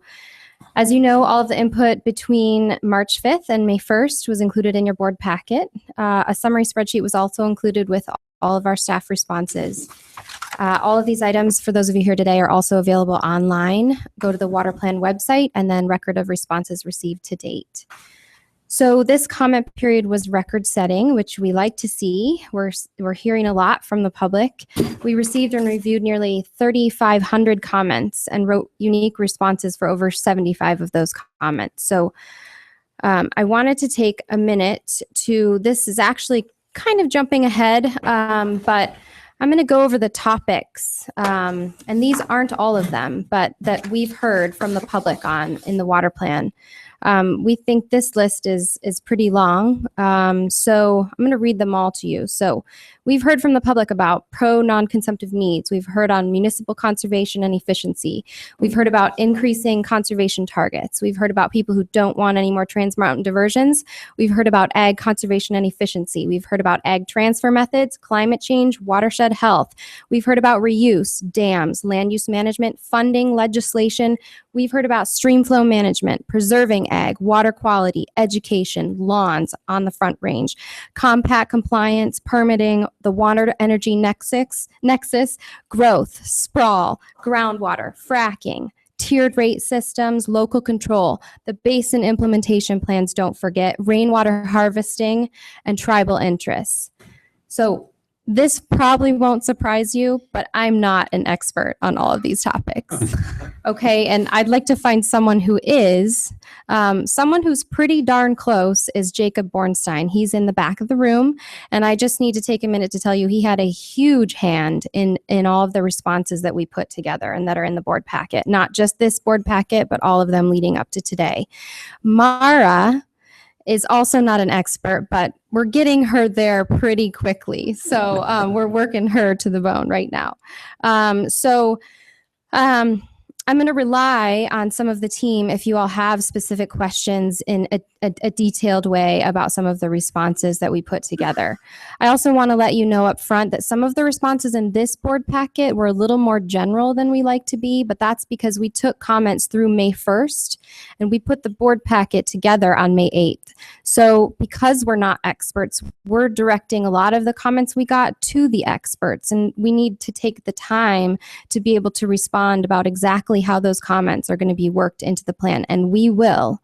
as you know, all of the input between March 5th and May 1st was included in your board packet. A summary spreadsheet was also included with all of our staff responses. All of these items, for those of you here today, are also available online. Go to the water plan website and then record of responses received to date. So this comment period was record setting, which we like to see. We're hearing a lot from the public. We received and reviewed nearly 3,500 comments and wrote unique responses for over 75 of those comments. So I wanted to take a minute this is actually kind of jumping ahead, but I'm going to go over the topics, and these aren't all of them, but that we've heard from the public in the water plan. We think this list is pretty long, so I'm going to read them all to you. So we've heard from the public about non-consumptive needs. We've heard on municipal conservation and efficiency. We've heard about increasing conservation targets. We've heard about people who don't want any more trans-mountain diversions. We've heard about ag conservation and efficiency. We've heard about ag transfer methods, climate change, watershed health. We've heard about reuse, dams, land use management, funding, legislation. We've heard about stream flow management, preserving ag, water quality, education, lawns on the Front Range, compact compliance, permitting, the water energy nexus, growth, sprawl, groundwater, fracking, tiered rate systems, local control, the basin implementation plans, don't forget, rainwater harvesting, and tribal interests. So this probably won't surprise you, but I'm not an expert on all of these topics. Okay, and I'd like to find someone who is. Someone who's pretty darn close is Jacob Bornstein. He's in the back of the room, and I just need to take a minute to tell you he had a huge hand in all of the responses that we put together and that are in the board packet. Not just this board packet, but all of them leading up to today. Mara is also not an expert, but we're getting her there pretty quickly. So we're working her to the bone right now. I'm going to rely on some of the team if you all have specific questions in a detailed way about some of the responses that we put together. I also want to let you know up front that some of the responses in this board packet were a little more general than we like to be, but that's because we took comments through May 1st and we put the board packet together on May 8th. So because we're not experts, we're directing a lot of the comments we got to the experts, and we need to take the time to be able to respond about exactly how those comments are going to be worked into the plan, and we will.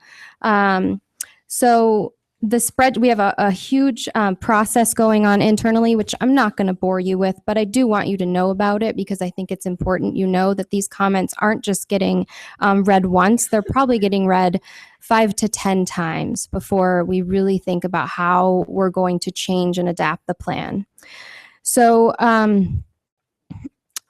So we have a huge process going on internally, which I'm not going to bore you with, but I do want you to know about it because I think it's important you know that these comments aren't just getting read once. They're probably getting read 5 to 10 times before we really think about how we're going to change and adapt the plan. So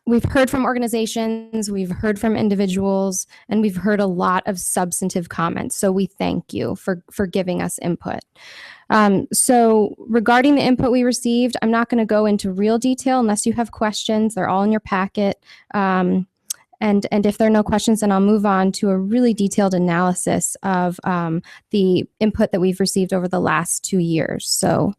we've heard from organizations, we've heard from individuals, and we've heard a lot of substantive comments. So we thank you for giving us input. So regarding the input we received, I'm not going to go into real detail unless you have questions. They're all in your packet. And if there are no questions, then I'll move on to a really detailed analysis of the input that we've received over the last 2 years. So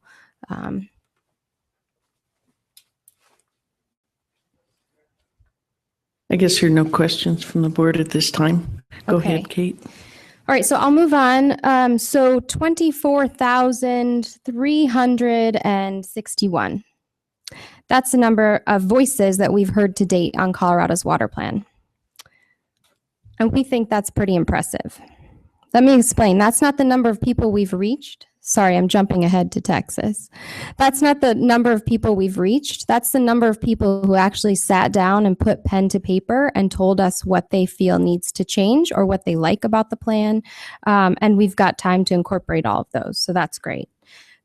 I guess there are no questions from the board at this time. Go
Okay.
ahead, Kate.
All right, so I'll move on. So 24,361. That's the number of voices that we've heard to date on Colorado's water plan. And we think that's pretty impressive. Let me explain. That's not the number of people we've reached. Sorry, I'm jumping ahead to Texas. That's not the number of people we've reached. That's the number of people who actually sat down and put pen to paper and told us what they feel needs to change or what they like about the plan. And we've got time to incorporate all of those. So that's great.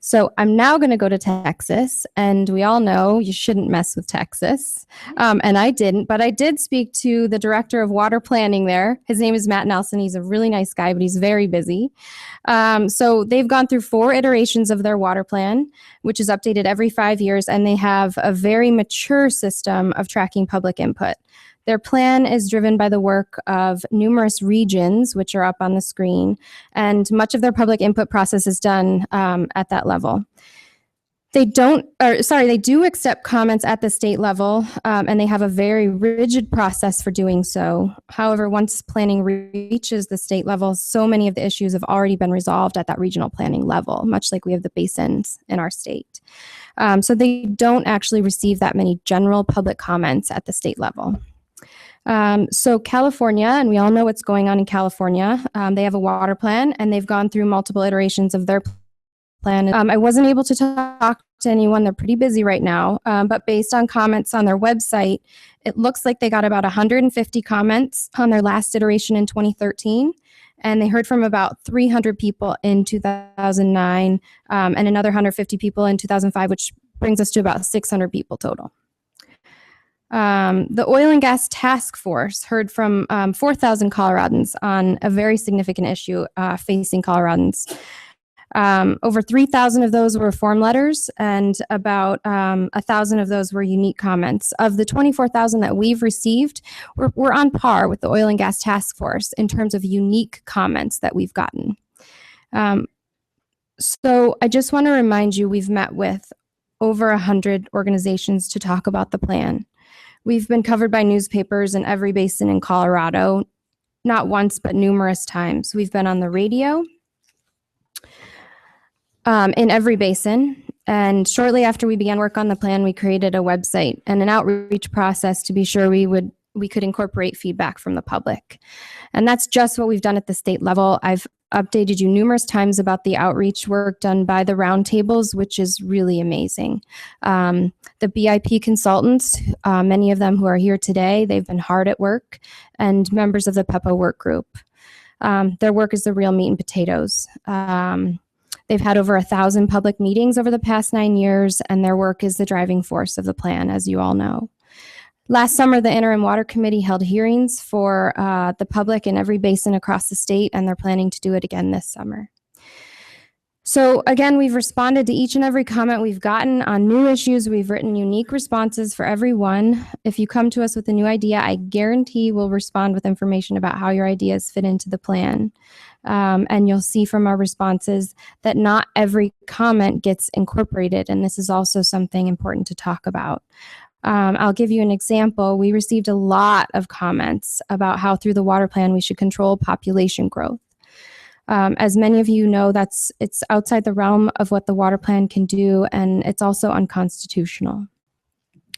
So I'm now going to go to Texas, and we all know you shouldn't mess with Texas. And I didn't, but I did speak to the director of water planning there. His name is Matt Nelson. He's a really nice guy, but he's very busy. So they've gone through 4 iterations of their water plan, which is updated every 5 years, and they have a very mature system of tracking public input. Their plan is driven by the work of numerous regions, which are up on the screen, and much of their public input process is done at that level. They do accept comments at the state level, and they have a very rigid process for doing so. However, once planning reaches the state level, so many of the issues have already been resolved at that regional planning level, much like we have the basins in our state. So they don't actually receive that many general public comments at the state level. So California, and we all know what's going on in California, they have a water plan, and they've gone through multiple iterations of their plan. I wasn't able to talk to anyone. They're pretty busy right now, but based on comments on their website, it looks like they got about 150 comments on their last iteration in 2013, and they heard from about 300 people in 2009, and another 150 people in 2005, which brings us to about 600 people total. The Oil and Gas Task Force heard from 4,000 Coloradans on a very significant issue facing Coloradans. Over 3,000 of those were form letters, and about 1,000 of those were unique comments. Of the 24,000 that we've received, we're on par with the Oil and Gas Task Force in terms of unique comments that we've gotten. So I just want to remind you, we've met with over 100 organizations to talk about the plan. We've been covered by newspapers in every basin in Colorado, not once, but numerous times. We've been on the radio in every basin. And shortly after we began work on the plan, we created a website and an outreach process to be sure we could incorporate feedback from the public. And that's just what we've done at the state level. I've updated you numerous times about the outreach work done by the roundtables, which is really amazing. The BIP consultants, many of them who are here today, they've been hard at work, and members of the PEPA work group. Their work is the real meat and potatoes. They've had over 1,000 public meetings over the past 9 years, and their work is the driving force of the plan, as you all know. Last summer, the Interim Water Committee held hearings for the public in every basin across the state, and they're planning to do it again this summer. So again, we've responded to each and every comment we've gotten on new issues. We've written unique responses for every one. If you come to us with a new idea, I guarantee we'll respond with information about how your ideas fit into the plan. And you'll see from our responses that not every comment gets incorporated. And this is also something important to talk about. I'll give you an example. We received a lot of comments about how through the water plan we should control population growth. As many of you know, it's outside the realm of what the water plan can do, and it's also unconstitutional.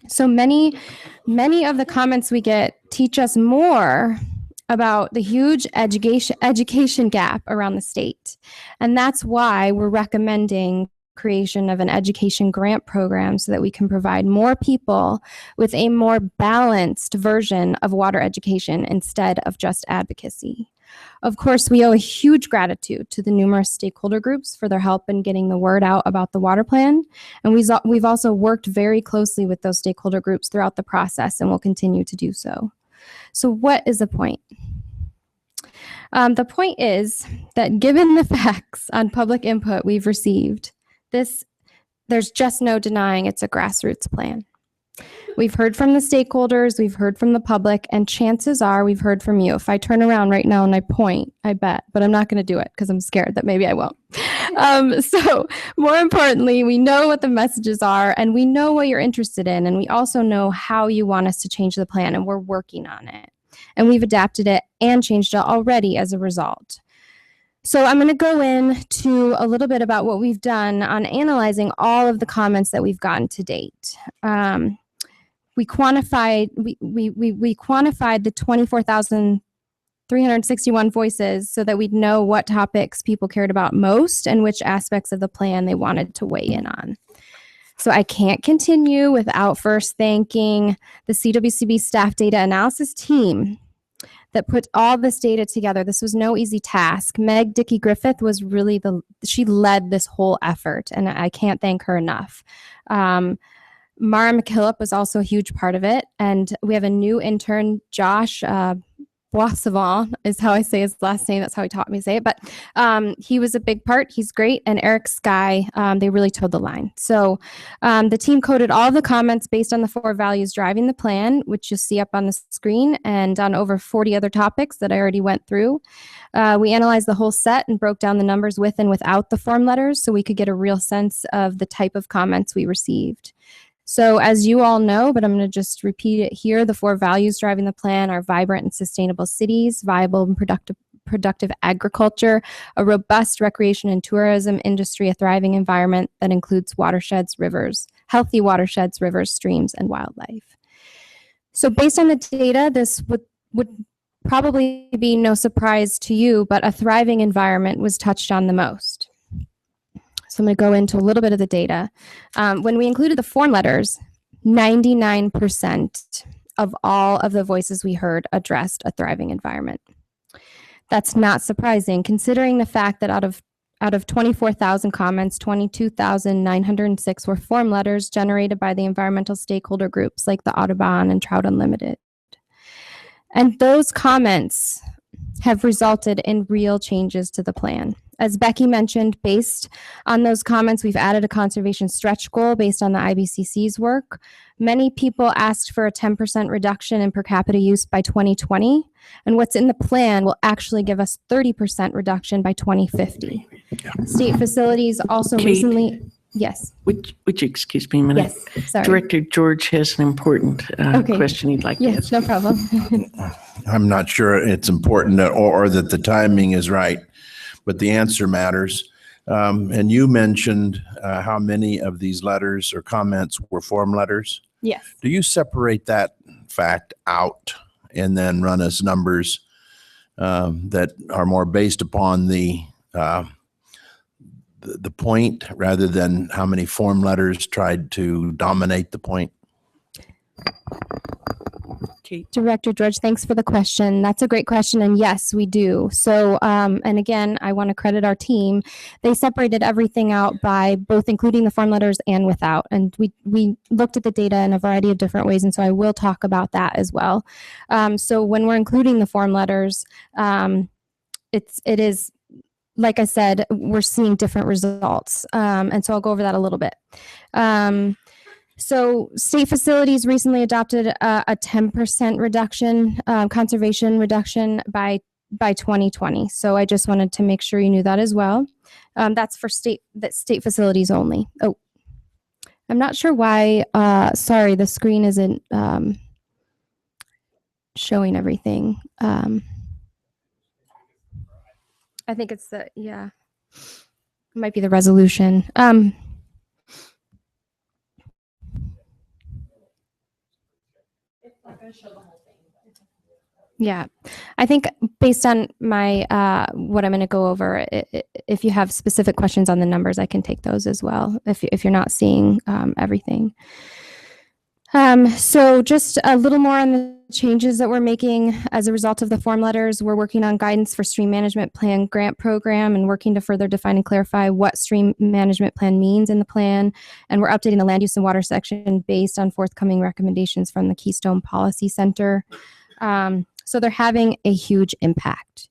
So many of the comments we get teach us more about the huge education gap around the state. And that's why we're recommending creation of an education grant program so that we can provide more people with a more balanced version of water education instead of just advocacy. Of course, we owe a huge gratitude to the numerous stakeholder groups for their help in getting the word out about the water plan. And we've also worked very closely with those stakeholder groups throughout the process and will continue to do so. So what is the point? The point is that given the facts on public input we've received, there's just no denying it's a grassroots plan. We've heard from the stakeholders, we've heard from the public, and chances are we've heard from you. If I turn around right now and I point, I bet, but I'm not going to do it because I'm scared that maybe I won't. So more importantly, we know what the messages are and we know what you're interested in, and we also know how you want us to change the plan, and we're working on it. And we've adapted it and changed it already as a result. So I'm going to go into a little bit about what we've done on analyzing all of the comments that we've gotten to date. We quantified the 24,361 voices so that we'd know what topics people cared about most and which aspects of the plan they wanted to weigh in on. So I can't continue without first thanking the CWCB staff data analysis team that put all this data together. This was no easy task. Meg Dickey-Griffith was really she led this whole effort, and I can't thank her enough. Mara McKillop was also a huge part of it. And we have a new intern, Josh Boissavant is how I say his last name. That's how he taught me to say it. But he was a big part. He's great. And Eric Sky, they really towed the line. So the team coded all of the comments based on the 4 values driving the plan, which you'll see up on the screen, and on over 40 other topics that I already went through. We analyzed the whole set and broke down the numbers with and without the form letters so we could get a real sense of the type of comments we received. So as you all know, but I'm going to just repeat it here, the 4 values driving the plan are vibrant and sustainable cities, viable and productive agriculture, a robust recreation and tourism industry, a thriving environment that includes watersheds, rivers, healthy watersheds, rivers, streams, and wildlife. So based on the data, this would probably be no surprise to you, but a thriving environment was touched on the most. So I'm going to go into a little bit of the data. When we included the form letters, 99% of all of the voices we heard addressed a thriving environment. That's not surprising, considering the fact that out of 24,000 comments, 22,906 were form letters generated by the environmental stakeholder groups like the Audubon and Trout Unlimited. And those comments have resulted in real changes to the plan. As Becky mentioned, based on those comments, we've added a conservation stretch goal based on the IBCC's work. Many people asked for a 10% reduction in per capita use by 2020, and what's in the plan will actually give us 30% reduction by 2050. State facilities also
Kate,
recently, yes.
Which, excuse me a minute.
Yes, sorry.
Director George has an important question he'd like to
Yes,
ask.
no problem.
I'm not sure it's important or that the timing is right, but the answer matters. And you mentioned how many of these letters or comments were form letters.
Yes.
Do you separate that fact out and then run us numbers that are more based upon the point rather than how many form letters tried to dominate the point?
Kate.
Director George, thanks for the question. That's a great question. And yes, we do. So, and again, I want to credit our team. They separated everything out by both including the form letters and without. And we looked at the data in a variety of different ways. And so I will talk about that as well. So when we're including the form letters, it is like I said, we're seeing different results. And so I'll go over that a little bit. So state facilities recently adopted a 10% reduction, conservation reduction by 2020. So I just wanted to make sure you knew that as well. That's for state facilities only. Oh, I'm not sure why, sorry, the screen isn't showing everything. I think it's it might be the resolution. Yeah, I think based on my what I'm going to go over, if you have specific questions on the numbers, I can take those as well if you're not seeing everything. So just a little more on the changes that we're making as a result of the form letters. We're working on guidance for stream management plan grant program and working to further define and clarify what stream management plan means in the plan. And we're updating the land use and water section based on forthcoming recommendations from the Keystone Policy Center. So they're having a huge impact.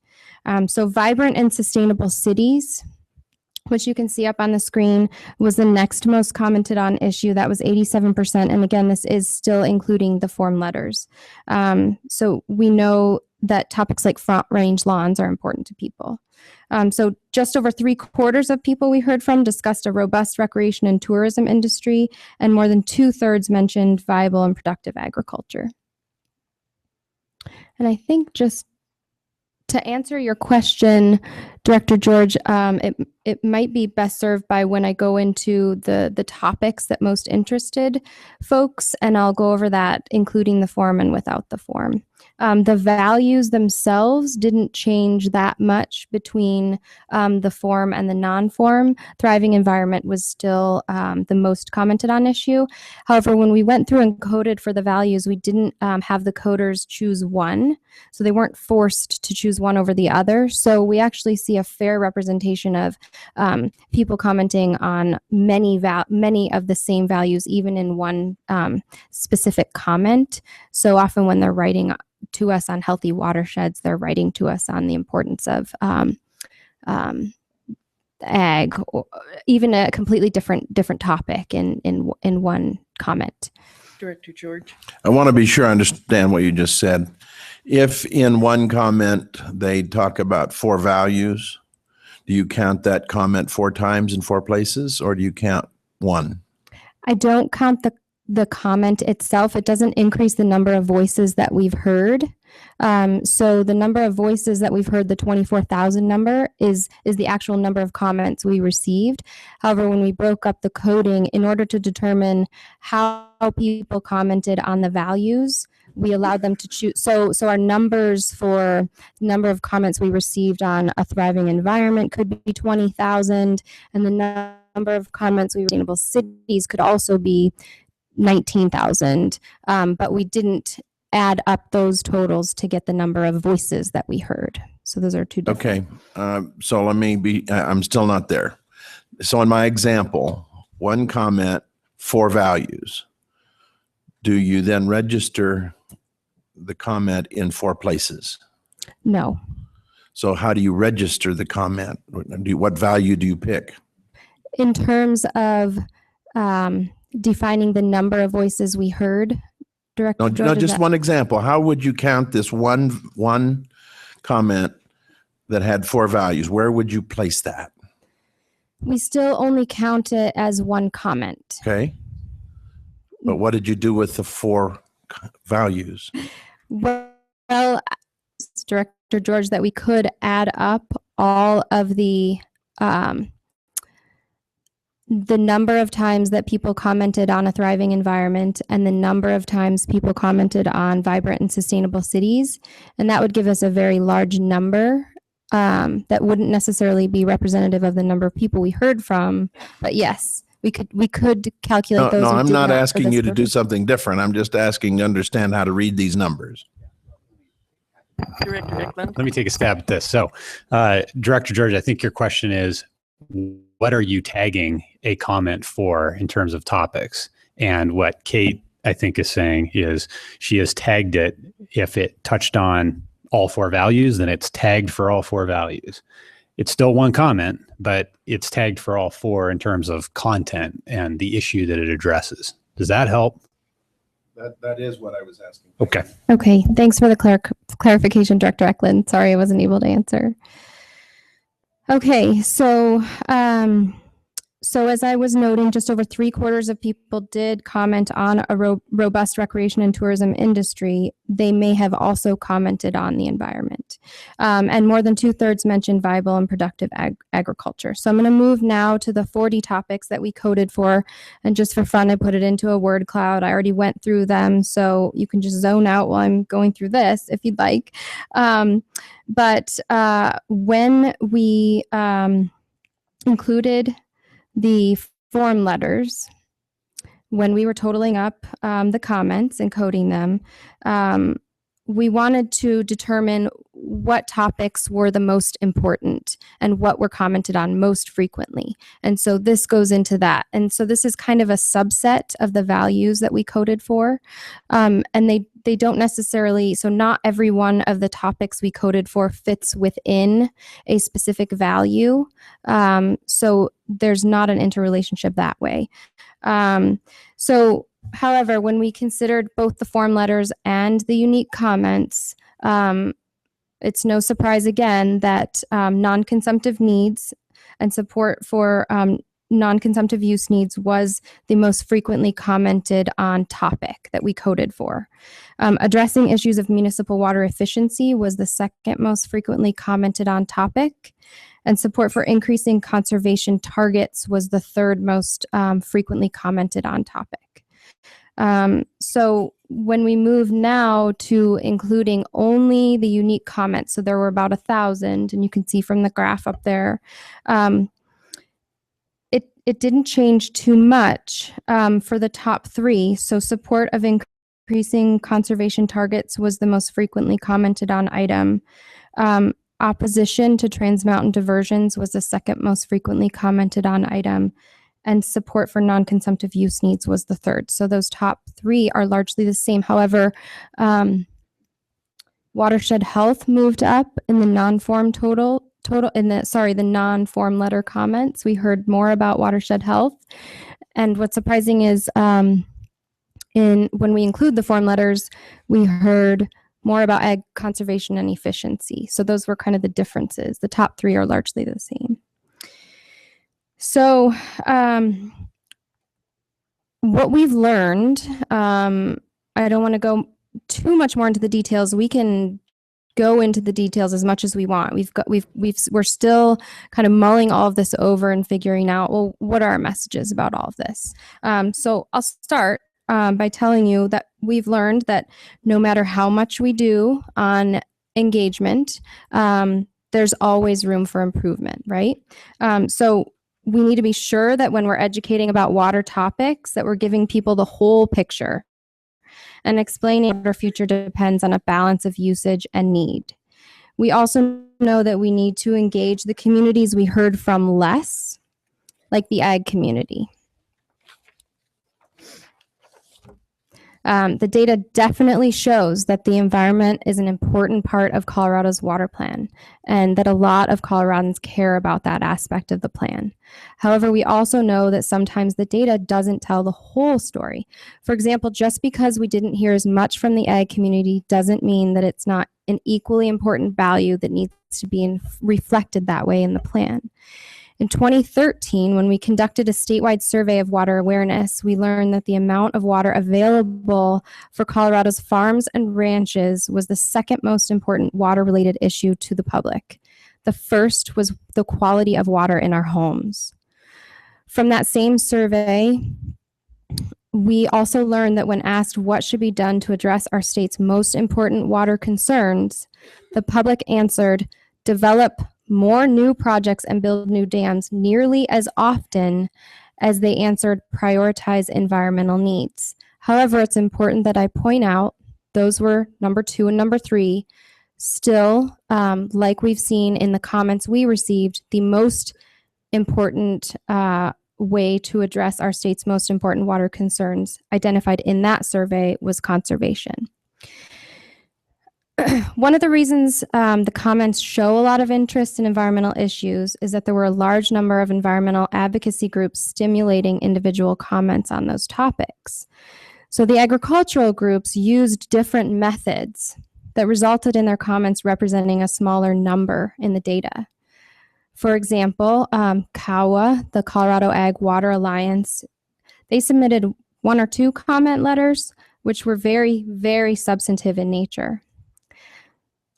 So vibrant and sustainable cities, which you can see up on the screen, was the next most commented on issue. That was 87%. And again, this is still including the form letters. So we know that topics like front range lawns are important to people. So just over 3/4 of people we heard from discussed a robust recreation and tourism industry, and more than 2/3 mentioned viable and productive agriculture. And I think just to answer your question, Director George, it might be best served by when I go into the topics that most interested folks, and I'll go over that, including the form and without the form. The values themselves didn't change that much between the form and the non-form. Thriving environment was still the most commented on issue. However, when we went through and coded for the values, we didn't have the coders choose one. So they weren't forced to choose one over the other. So we actually see a fair representation of people commenting on many of the same values, even in one specific comment. So often when they're writing to us on healthy watersheds, they're writing to us on the importance of ag, or even a completely different topic in one comment.
Director George.
I want to be sure I understand what you just said. If in one comment they talk about 4 values, do you count that comment 4 times in 4 places, or do you count 1?
I don't count the comment itself. It doesn't increase the number of voices that we've heard. So the number of voices that we've heard, the 24,000 number, is the actual number of comments we received. However, when we broke up the coding, in order to determine how people commented on the values, we allowed them to choose. So our numbers for number of comments we received on a thriving environment could be 20,000, and the number of comments we received on sustainable cities could also be 19,000. But we didn't add up those totals to get the number of voices that we heard. So those are two different.
Okay. So let me be, I'm still not there. So in my example, one comment, 4 values. Do you then register the comment in 4 places?
No.
So how do you register the comment? What value do you pick?
In terms of defining the number of voices we heard, Director George,
No, just one example. How would you count this one comment that had 4 values? Where would you place that?
we still only count it as one comment.
Okay. But what did you do with the 4 values?
Well, Director George, that we could add up all of the number of times that people commented on a thriving environment and the number of times people commented on vibrant and sustainable cities. And that would give us a very large number that wouldn't necessarily be representative of the number of people we heard from. But yes, we could calculate those.
No, I'm not
for
asking
this
you to do
purpose.
something different. I'm just asking to understand how to read these numbers.
Director Eklund.
Let me take a stab at this. So, Director George, I think your question is, what are you tagging a comment for in terms of topics? And what Kate, I think, is saying is she has tagged it. If it touched on all 4 values, then it's tagged for all 4 values. it's still one comment, but it's tagged for all four in terms of content and the issue that it addresses. Does that help?
That is what I was asking.
Okay.
Okay, thanks for the clarification, Director Eklund. Sorry I wasn't able to answer. Okay, so as I was noting, just over 3/4 of people did comment on a robust recreation and tourism industry. They may have also commented on the environment. And more than 2/3 mentioned viable and productive agriculture. So I'm going to move now to the 40 topics that we coded for. And just for fun, I put it into a word cloud. I already went through them, so you can just zone out while I'm going through this if you'd like. But when we included the form letters, when we were totaling up the comments and coding them, we wanted to determine what topics were the most important and what were commented on most frequently. And so this goes into that. And so this is kind of a subset of the values that we coded for. And they don't necessarily, so not every one of the topics we coded for fits within a specific value. So there's not an interrelationship that way. However, when we considered both the form letters and the unique comments, it's no surprise again that non-consumptive needs and support for non-consumptive use needs was the most frequently commented on topic that we coded for. Addressing issues of municipal water efficiency was the second most frequently commented on topic. And support for increasing conservation targets was the third most frequently commented on topic. So when we move now to including only the unique comments, so there were about 1,000, and you can see from the graph up there, it didn't change too much for the top three. So support of increasing conservation targets was the most frequently commented on item. Opposition to Trans Mountain diversions was the second most frequently commented on item. And support for non-consumptive use needs was the third. So those top three are largely the same. However, watershed health moved up in the non-form the non-form letter comments. We heard more about watershed health. And what's surprising is when we include the form letters, we heard more about ag conservation and efficiency. So those were kind of the differences. The top three are largely the same. So what we've learned, I don't want to go too much more into the details. We can go into the details as much as we want. We're still kind of mulling all of this over and figuring out, well, what are our messages about all of this? So I'll start by telling you that we've learned that no matter how much we do on engagement, there's always room for improvement, right? So we need to be sure that when we're educating about water topics, that we're giving people the whole picture and explaining that our future depends on a balance of usage and need. We also know that we need to engage the communities we heard from less, like the ag community. The data definitely shows that the environment is an important part of Colorado's water plan and that a lot of Coloradans care about that aspect of the plan. However, we also know that sometimes the data doesn't tell the whole story. For example, just because we didn't hear as much from the ag community doesn't mean that it's not an equally important value that needs to be reflected that way in the plan. In 2013, when we conducted a statewide survey of water awareness, we learned that the amount of water available for Colorado's farms and ranches was the second most important water-related issue to the public. The first was the quality of water in our homes. From that same survey, we also learned that when asked what should be done to address our state's most important water concerns, the public answered, develop more new projects and build new dams nearly as often as they answered prioritize environmental needs. However, it's important that I point out those were number 2 and number 3. Still, like we've seen in the comments we received, the most important way to address our state's most important water concerns identified in that survey was conservation. One of the reasons the comments show a lot of interest in environmental issues is that there were a large number of environmental advocacy groups stimulating individual comments on those topics. So the agricultural groups used different methods that resulted in their comments representing a smaller number in the data. For example, CAWA, the Colorado Ag Water Alliance, they submitted 1 or 2 comment letters, which were very, very substantive in nature.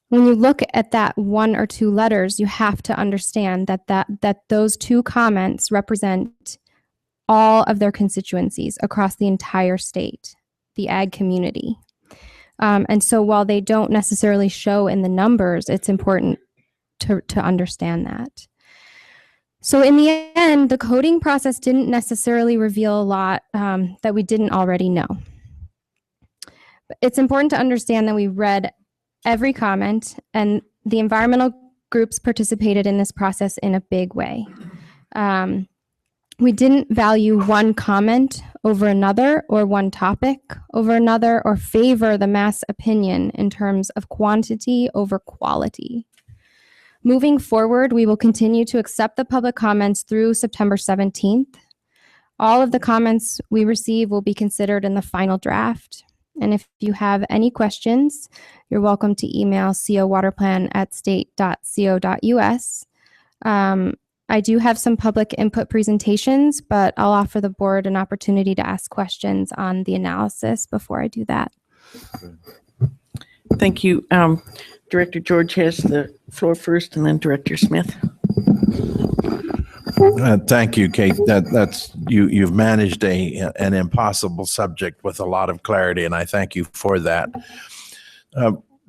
When you look at that 1 or 2 letters, you have to understand that those 2 comments represent all of their constituencies across the entire state, the ag community. And so while they don't necessarily show in the numbers, it's important to understand that. So in the end, the coding process didn't necessarily reveal a lot that we didn't already know. But it's important to understand that we read every comment, and the environmental groups participated in this process in a big way. We didn't value one comment over another or one topic over another or favor the mass opinion in terms of quantity over quality. Moving forward, we will continue to accept the public comments through September 17th. All of the comments we receive will be considered in the final draft. And if you have any questions, you're welcome to email cowaterplan@state.co.us. I do have some public input presentations, but I'll offer the board an opportunity to ask questions on the analysis before I do that.
Thank you. Director George has the floor first, and then Director Smith.
Thank you, Kate. You've managed an impossible subject with a lot of clarity, and I thank you for that.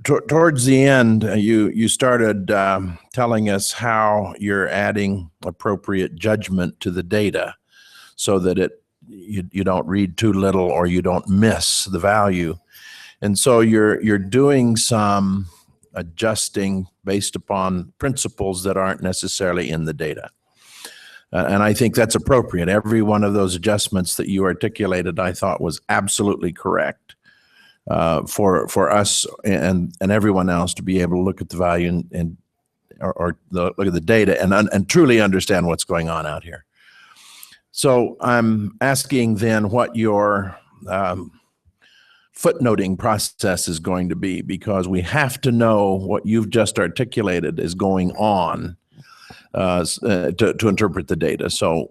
Towards the end, you started telling us how you're adding appropriate judgment to the data, so that you don't read too little or you don't miss the value, and so you're doing some adjusting based upon principles that aren't necessarily in the data. And I think that's appropriate. Every one of those adjustments that you articulated, I thought was absolutely correct for us and everyone else to be able to look at the value look at the data and truly understand what's going on out here. So I'm asking then what your footnoting process is going to be, because we have to know what you've just articulated is going on to interpret the data. So,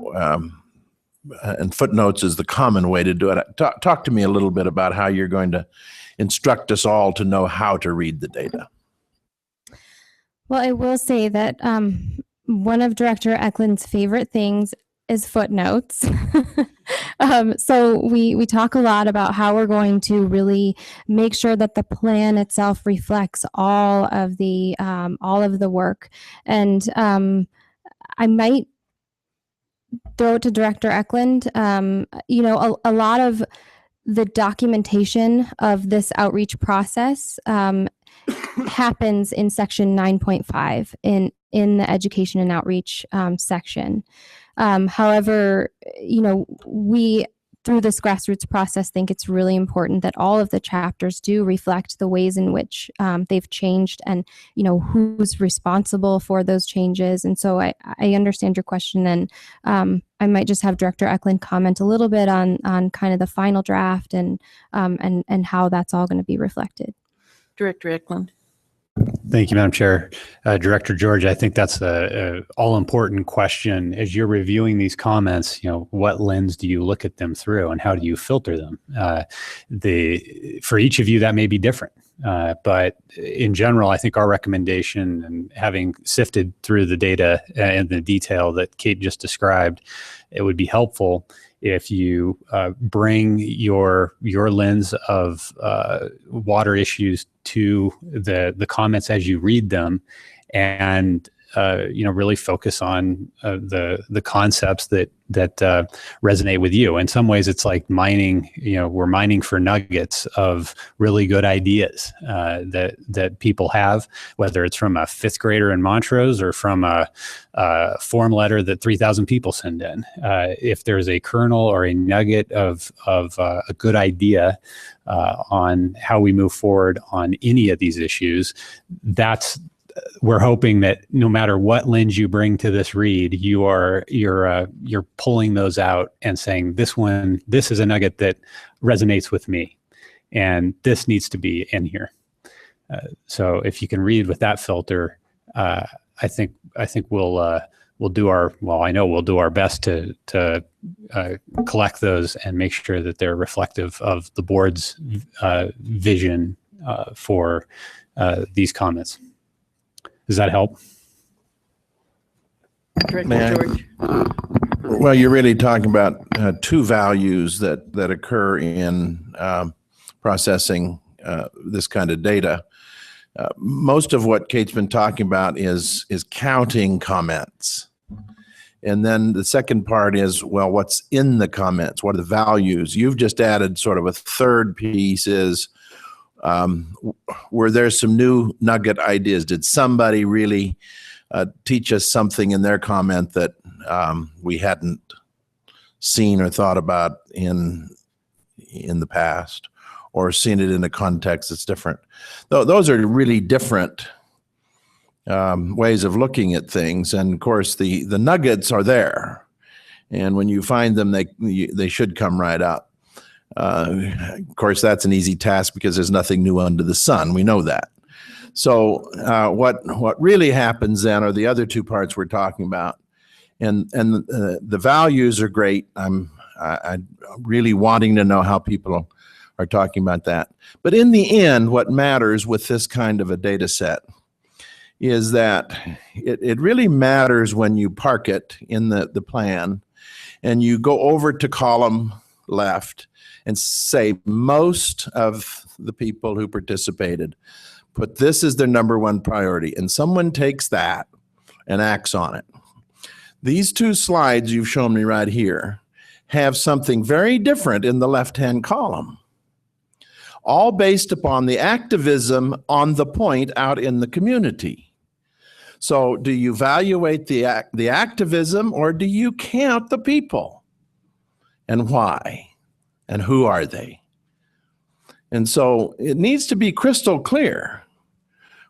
and footnotes is the common way to do it. Talk to me a little bit about how you're going to instruct us all to know how to read the data.
Well, I will say that one of Director Eklund's favorite things is footnotes. So we talk a lot about how we're going to really make sure that the plan itself reflects all of the work. And I might throw it to Director Eklund. A lot of the documentation of this outreach process happens in section 9.5 in the education and outreach section. However, we, through this grassroots process, think it's really important that all of the chapters do reflect the ways in which they've changed and, who's responsible for those changes. And so I understand your question, and I might just have Director Eklund comment a little bit on kind of the final draft and how that's all going to be reflected.
Director Eklund.
Thank you, Madam Chair. Director George, I think that's a all-important question. As you're reviewing these comments, what lens do you look at them through, and how do you filter them? For each of you, that may be different. But in general, I think our recommendation, and having sifted through the data and the detail that Kate just described, it would be helpful if you bring your lens of water issues to the comments as you read them, and really focus on the concepts that resonate with you. In some ways, it's like mining. We're mining for nuggets of really good ideas that people have, whether it's from a fifth grader in Montrose or from a form letter that 3,000 people send in. If there's a kernel or a nugget of a good idea on how we move forward on any of these issues, we're hoping that no matter what lens you bring to this read, you're pulling those out and saying, this is a nugget that resonates with me, and this needs to be in here. So if you can read with that filter, I think we'll do I know we'll do our best to collect those and make sure that they're reflective of the board's vision for these comments. Does that help?
Director George.
Well, you're really talking about two values that occur in processing this kind of data. Most of what Kate's been talking about is counting comments. And then the second part is, well, what's in the comments? What are the values? You've just added sort of a third piece is, were there some new nugget ideas? Did somebody really teach us something in their comment that we hadn't seen or thought about in the past, or seen it in a context that's different? Those are really different ways of looking at things. And of course, the nuggets are there. And when you find them, they should come right up. Of course, that's an easy task because there's nothing new under the sun. We know that. So what really happens then are the other two parts we're talking about. And the values are great. I'm really wanting to know how people are talking about that. But in the end, what matters with this kind of a data set is that it really matters when you park it in the plan and you go over to column left and say most of the people who participated put this as their number one priority, and someone takes that and acts on it. These two slides you've shown me right here have something very different in the left-hand column, all based upon the activism on the point out in the community. So do you evaluate the activism, or do you count the people? And why? And who are they? And so it needs to be crystal clear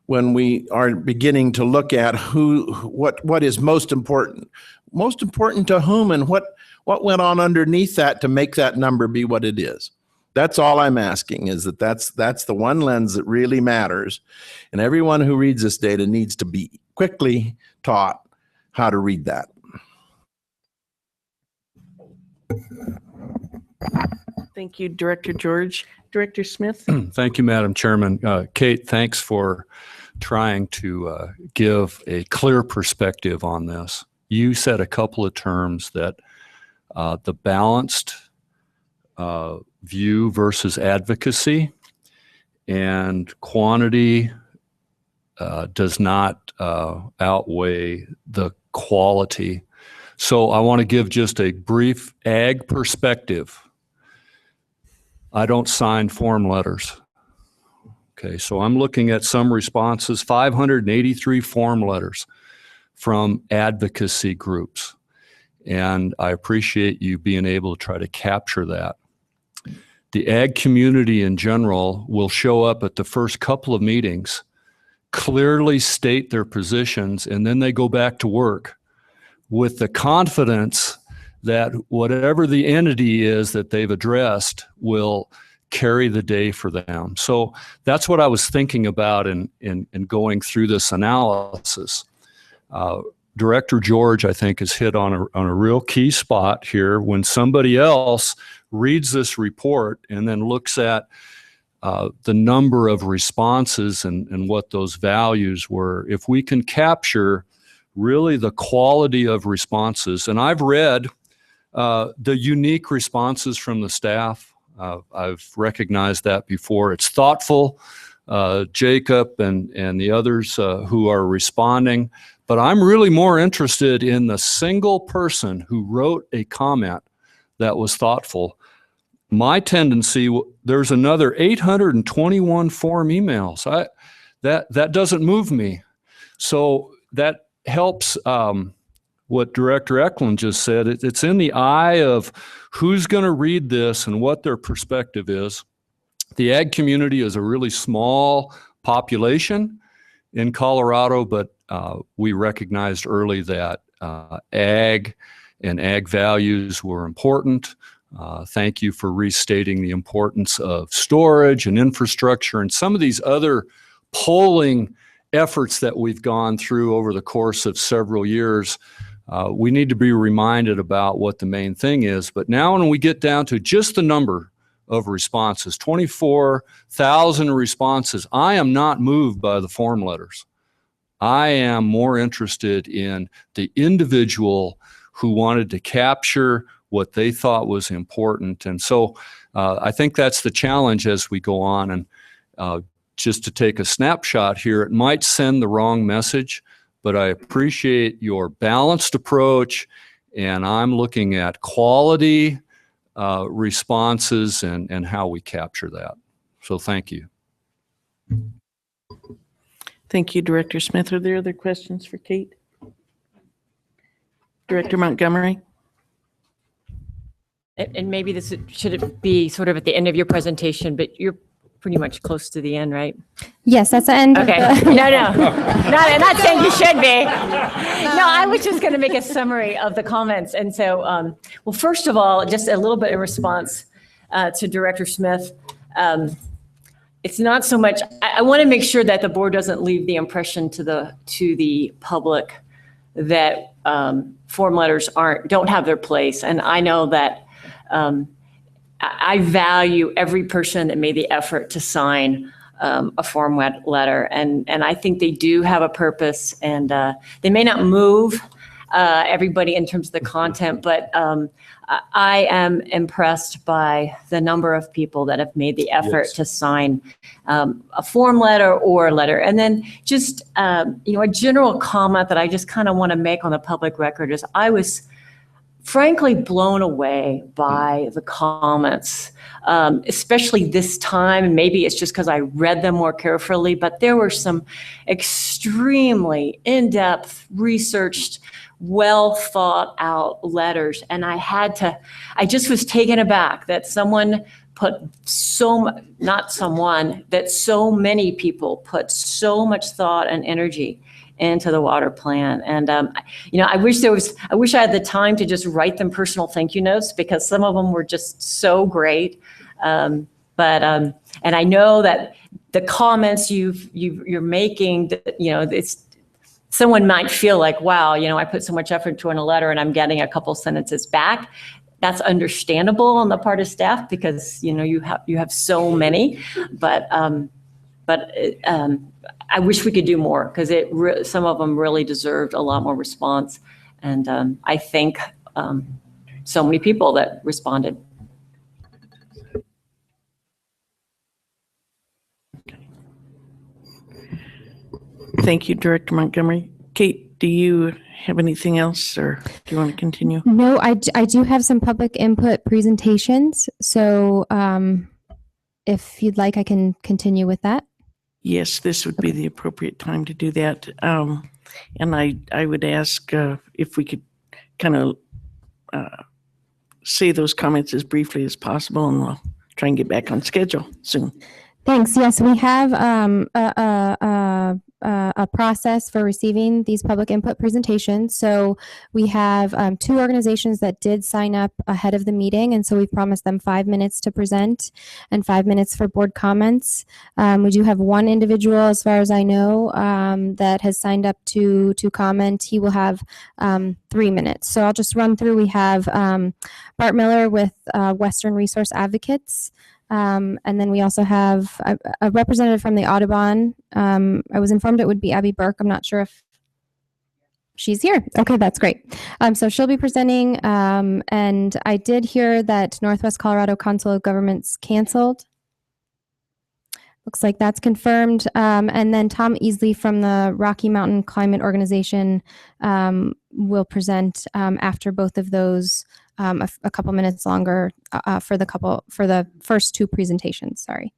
when we are beginning to look at what is most important to whom, and what went on underneath that to make that number be what it is. That's all I'm asking, is that's the one lens that really matters. And everyone who reads this data needs to be quickly taught how to read that.
Thank you, Director George. Director Smith?
Thank you, Madam Chairman. Kate, thanks for trying to give a clear perspective on this. You said a couple of terms that the balanced view versus advocacy, and quantity does not outweigh the quality. So I want to give just a brief ag perspective. I don't sign form letters. Okay, so I'm looking at some responses, 583 form letters from advocacy groups. And I appreciate you being able to try to capture that. The ag community in general will show up at the first couple of meetings, clearly state their positions, and then they go back to work with the confidence that whatever the entity is that they've addressed will carry the day for them. So that's what I was thinking about in going through this analysis. Director George, I think, has hit on a real key spot here. When somebody else reads this report and then looks at the number of responses and what those values were, if we can capture really the quality of responses, and I've read the unique responses from the staff. I've recognized that before. It's thoughtful. Jacob and the others who are responding
But I'm really more interested in the single person who wrote a comment that was thoughtful. My tendency, there's another 821 form emails. That doesn't move me. So that helps what Director Eklund just said. It's in the eye of who's going to read this and what their perspective is. The ag community is a really small population in Colorado, but we recognized early that ag and ag values were important. Thank you for restating the importance of storage and infrastructure and some of these other polling efforts that we've gone through over the course of several years. We need to be reminded about what the main thing is. But now when we get down to just the number of responses, 24,000 responses, I am not moved by the form letters. I am more interested in the individual who wanted to capture what they thought was important. And so I think that's the challenge as we go on. And just to take a snapshot here, it might send the wrong message, but I appreciate your balanced approach, and I'm looking at quality responses and how we capture that. So thank you.
Thank you, Director Smith. Are there other questions for Kate? Director Montgomery?
And maybe this should be sort of at the end of your presentation, but you're pretty much close to the end, right?
Yes, that's the end.
Okay.
Of the-
No, I'm not saying you should be. No, I was just going to make a summary of the comments. And so, well, first of all, just a little bit in response to Director Smith. It's not so much, I want to make sure that the board doesn't leave the impression to the public that form letters don't have their place. And I know that I value every person that made the effort to sign a form letter, and I think they do have a purpose, and they may not move everybody in terms of the content, but I am impressed by the number of people that have made the effort to sign a form letter or a letter. And then just a general comment that I just kind of want to make on the public record is I was frankly blown away by the comments, especially this time. Maybe it's just because I read them more carefully, but there were some extremely in-depth, researched, well thought out letters. And I just was taken aback that so many people put so much thought and energy into the water plan. And, I wish I had the time to just write them personal thank you notes, because some of them were just so great. And I know that the comments you're making, someone might feel like, wow, I put so much effort into a letter and I'm getting a couple sentences back. That's understandable on the part of staff because, you have so many, but I wish we could do more because some of them really deserved a lot more response. And I thank so many people that responded.
Thank you, Director Montgomery. Kate, do you have anything else, or do you want to continue?
No, I do have some public input presentations. So if you'd like, I can continue with that.
Yes, this would be the appropriate time to do that. And I would ask if we could kind of say those comments as briefly as possible, and we'll try and get back on schedule soon.
Thanks. Yes, we have a process for receiving these public input presentations. So we have 2 organizations that did sign up ahead of the meeting, and so we promised them 5 minutes to present and 5 minutes for board comments. We do have 1 individual, as far as I know, that has signed up to comment. He will have 3 minutes. So I'll just run through. We have Bart Miller with Western Resource Advocates. And then we also have a representative from the Audubon. I was informed it would be Abby Burke. I'm not sure if she's here. Okay, that's great. So she'll be presenting. And I did hear that Northwest Colorado Council of Governments canceled. Looks like that's confirmed. And then Tom Easley from the Rocky Mountain Climate Organization will present after both of those a couple minutes longer for the first two presentations. Sorry.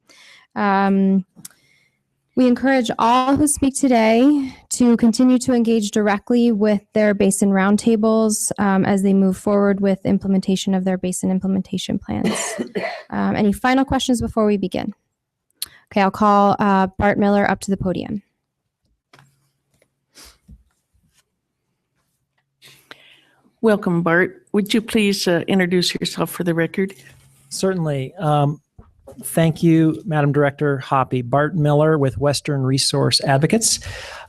We encourage all who speak today to continue to engage directly with their basin roundtables as they move forward with implementation of their basin implementation plans. Any final questions before we begin? Okay, I'll call Bart Miller up to the podium.
Welcome, Bart. Would you please introduce yourself for the record?
Certainly. Thank you, Madam Director Hoppy. Bart Miller with Western Resource Advocates.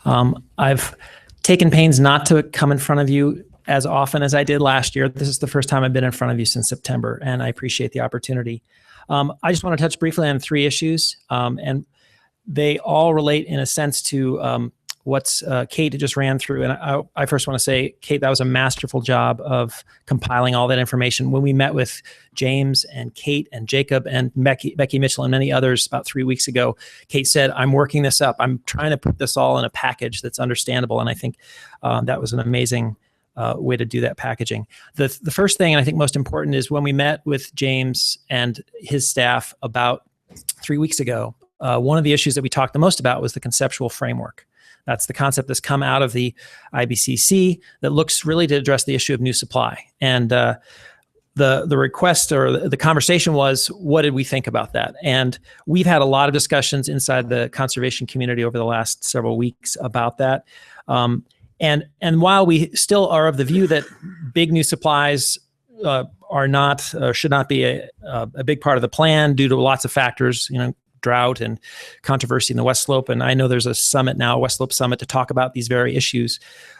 I've taken pains not to come in front of you as often as I did last year. This is the first time I've been in front of you since September, and I appreciate the opportunity. I just want to touch briefly on 3 issues, and they all relate in a sense to what's Kate just ran through. And I first want to say, Kate, that was a masterful job of compiling all that information. When we met with James and Kate and Jacob and Becky Mitchell and many others about 3 weeks ago, Kate said, I'm working this up. I'm trying to put this all in a package that's understandable. And I think that was an amazing way to do that packaging. The first thing, and I think most important, is when we met with James and his staff about 3 weeks ago, one of the issues that we talked the most about was the conceptual framework. That's the concept that's come out of the IBCC that looks really to address the issue of new supply. And the request or the conversation was, what did we think about that? And we've had a lot of discussions inside the conservation community over the last several weeks about that. And while we still are of the view that big new supplies are not, should not be a big part of the plan due to lots of factors, drought and controversy in the West Slope. And I know there's a summit now, West Slope Summit, to talk about these very issues.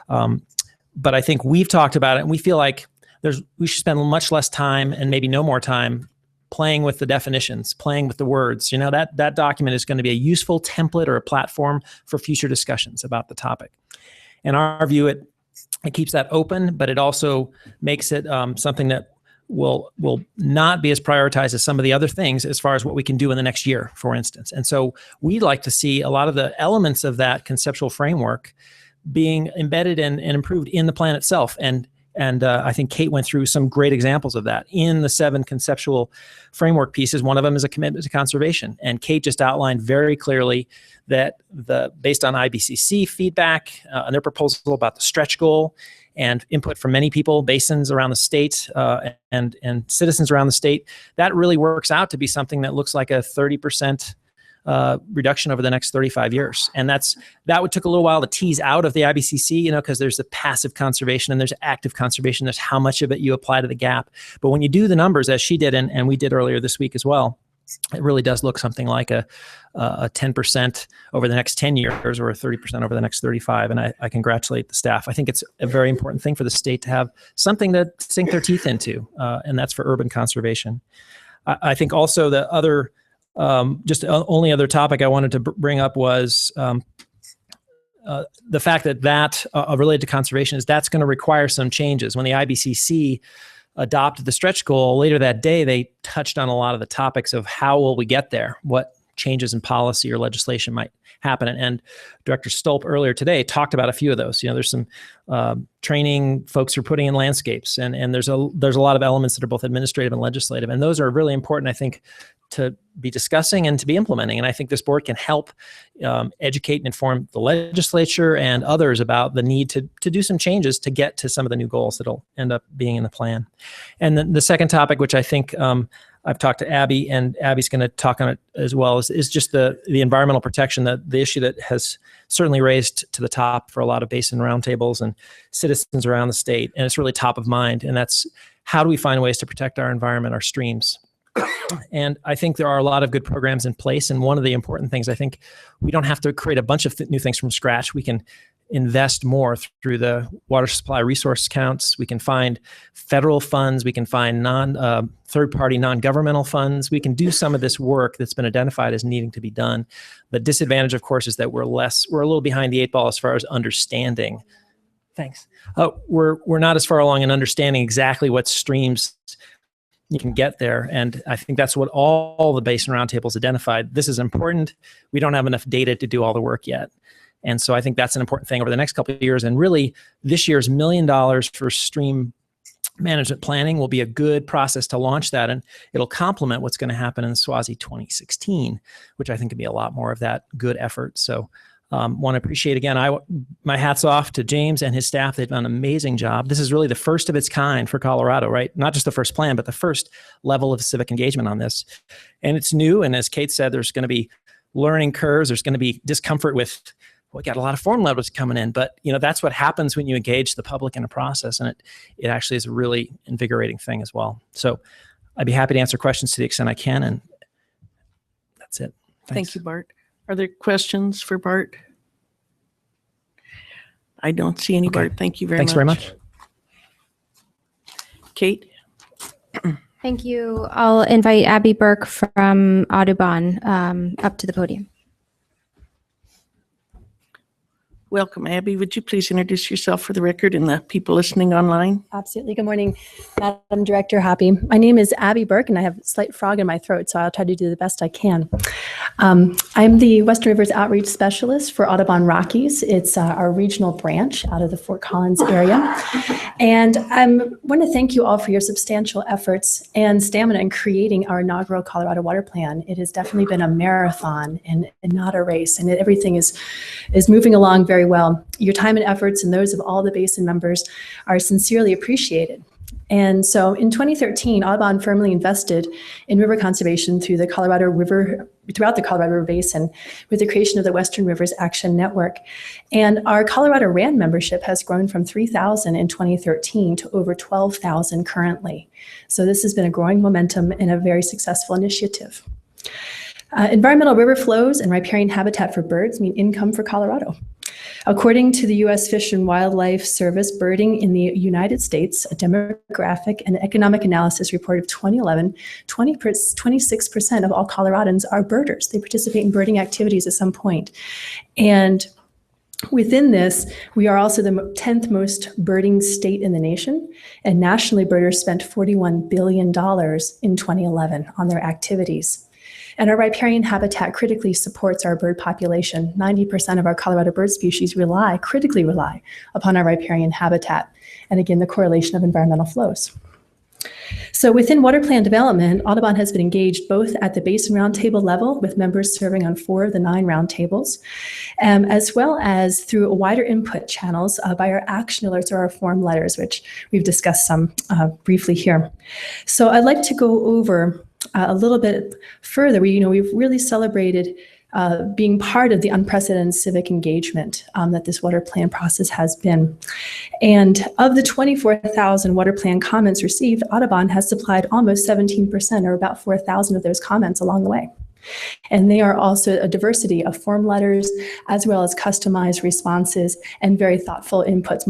But I think we've talked about it, and we feel like we should spend much less time and maybe no more time playing with the definitions, playing with the words. That document is going to be a useful template or a platform for future discussions about the topic. In our view, it keeps that open, but it also makes it something that will not be as prioritized as some of the other things as far as what we can do in the next year, for instance. And so we'd like to see a lot of the elements of that conceptual framework being embedded and improved in the plan itself. And I think Kate went through some great examples of that in the 7 conceptual framework pieces. One of them is a commitment to conservation. And Kate just outlined very clearly that based on IBCC feedback and their proposal about the stretch goal and input from many people, basins around the state and citizens around the state, that really works out to be something that looks like a 30% reduction over the next 35 years. And that took a little while to tease out of the IBCC, because there's the passive conservation and there's active conservation. There's how much of it you apply to the gap. But when you do the numbers, as she did and we did earlier this week as well, it really does look something like a 10% over the next 10 years or a 30% over the next 35. And I congratulate the staff. I think it's a very important thing for the state to have something to sink their teeth into, and that's for urban conservation. I think also the other, just only other topic I wanted to bring up was the fact that related to conservation is that's going to require some changes. When the IBCC adopted the stretch goal later that day, they touched on a lot of the topics of how will we get there, what changes in policy or legislation might happen. And Director Stolp earlier today talked about a few of those. There's some training folks who are putting in landscapes, and there's a lot of elements that are both administrative and legislative, and those are really important, I think, to be discussing and to be implementing. And I think this board can help educate and inform the legislature and others about the need to do some changes to get to some of the new goals that'll end up being in the plan. And then the second topic, which I think I've talked to Abby, and Abby's going to talk on it as well, is just the environmental protection, the issue that has certainly raised to the top for a lot of basin roundtables and citizens around the state. And it's really top of mind. And that's, how do we find ways to protect our environment, our streams? And I think there are a lot of good programs in place. And one of the important things, I think, we don't have to create a bunch of new things from scratch. We can invest more through the water supply resource counts. We can find federal funds. We can find third-party non-governmental funds. We can do some of this work that's been identified as needing to be done. The disadvantage, of course, is that we're a little behind the 8 ball as far as understanding. Thanks. We're not as far along in understanding exactly what streams you can get there. And I think that's what all the basin roundtables identified. This is important. We don't have enough data to do all the work yet. And so I think that's an important thing over the next couple of years. And really, this year's $1 million for stream management planning will be a good process to launch that. And it'll complement what's going to happen in Swazi 2016, which I think will be a lot more of that good effort. So want to appreciate again, my hat's off to James and his staff. They've done an amazing job. This is really the first of its kind for Colorado, right? Not just the first plan, but the first level of civic engagement on this. And it's new. And as Kate said, there's going to be learning curves. There's going to be discomfort with, we got a lot of form letters coming in, but that's what happens when you engage the public in a process. And it actually is a really invigorating thing as well. So I'd be happy to answer questions to the extent I can. And that's it. Thanks.
Thank you, Bart. Are there questions for Bart? I don't see any, Bart. Thank you very much.
Thanks very much.
Kate?
Thank you. I'll invite Abby Burke from Audubon up to the podium.
Welcome, Abby. Would you please introduce yourself for the record and the people listening online?
Absolutely. Good morning, Madam Director Hoppy. My name is Abby Burke, and I have a slight frog in my throat, so I'll try to do the best I can. I'm the Western Rivers Outreach Specialist for Audubon Rockies. It's our regional branch out of the Fort Collins area. And I want to thank you all for your substantial efforts and stamina in creating our inaugural Colorado Water Plan. It has definitely been a marathon and not a race, and everything is moving along very well. Your time and efforts and those of all the basin members are sincerely appreciated. And so in 2013, Audubon firmly invested in river conservation throughout the Colorado River Basin with the creation of the Western Rivers Action Network. And our Colorado RAND membership has grown from 3,000 in 2013 to over 12,000 currently. So this has been a growing momentum and a very successful initiative. Environmental river flows and riparian habitat for birds mean income for Colorado. According to the U.S. Fish and Wildlife Service, birding in the United States, a demographic and economic analysis report of 2011, 26% of all Coloradans are birders. They participate in birding activities at some point. And within this, we are also the 10th most birding state in the nation. And nationally, birders spent $41 billion in 2011 on their activities. And our riparian habitat critically supports our bird population. 90% of our Colorado bird species critically rely upon our riparian habitat. And again, the correlation of environmental flows. So within water plan development, Audubon has been engaged both at the Basin Roundtable level with members serving on 4 of the 9 roundtables, as well as through wider input channels by our action alerts or our form letters, which we've discussed some briefly here. So I'd like to go over a little bit further. We've really celebrated being part of the unprecedented civic engagement that this water plan process has been. And of the 24,000 water plan comments received, Audubon has supplied almost 17%, or about 4,000 of those comments along the way. And they are also a diversity of form letters, as well as customized responses and very thoughtful inputs,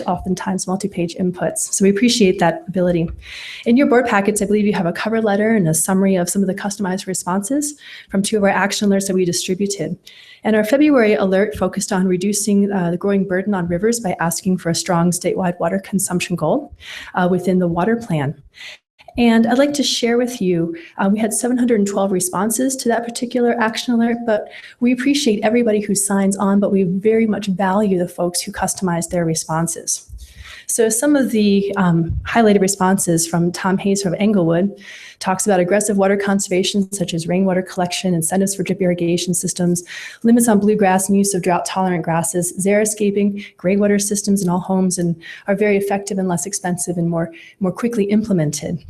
oftentimes multi-page inputs. So we appreciate that ability. In your board packets, I believe you have a cover letter and a summary of some of the customized responses from 2 of our action alerts that we distributed. And our February alert focused on reducing the growing burden on rivers by asking for a strong statewide water consumption goal within the water plan. And I'd like to share with you, we had 712 responses to that particular action alert, but we appreciate everybody who signs on, but we very much value the folks who customize their responses. So some of the highlighted responses from Tom Hayes from Englewood talks about aggressive water conservation, such as rainwater collection, incentives for drip irrigation systems, limits on bluegrass and use of drought-tolerant grasses, xeriscaping, gray water systems in all homes, and are very effective and less expensive and more quickly implemented.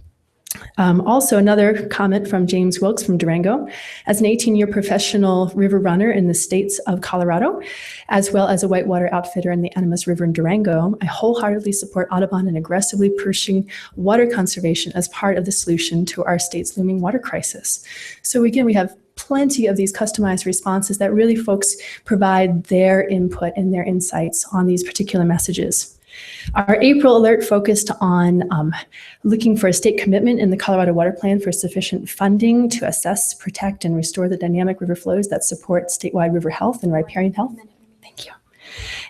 Also, another comment from James Wilkes from Durango. As an 18-year professional river runner in the states of Colorado, as well as a whitewater outfitter in the Animas River in Durango, I wholeheartedly support Audubon in aggressively pushing water conservation as part of the solution to our state's looming water crisis. So again, we have plenty of these customized responses that really folks provide their input and their insights on these particular messages. Our April alert focused on looking for a state commitment in the Colorado Water Plan for sufficient funding to assess, protect, and restore the dynamic river flows that support statewide river health and riparian health. Thank you.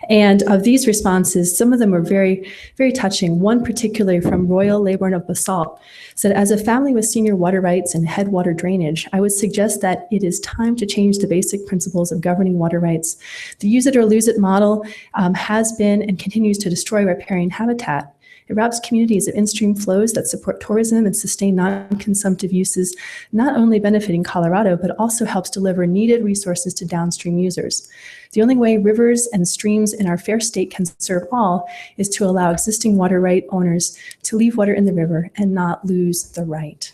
And of these responses, some of them were very, very touching. One particularly from Royal Leybourne of Basalt said, as a family with senior water rights and headwater drainage, I would suggest that it is time to change the basic principles of governing water rights. The use it or lose it model has been and continues to destroy riparian habitat. It robs communities of in-stream flows that support tourism and sustain non-consumptive uses, not only benefiting Colorado, but also helps deliver needed resources to downstream users. The only way rivers and streams in our fair state can serve all is to allow existing water right owners to leave water in the river and not lose the right.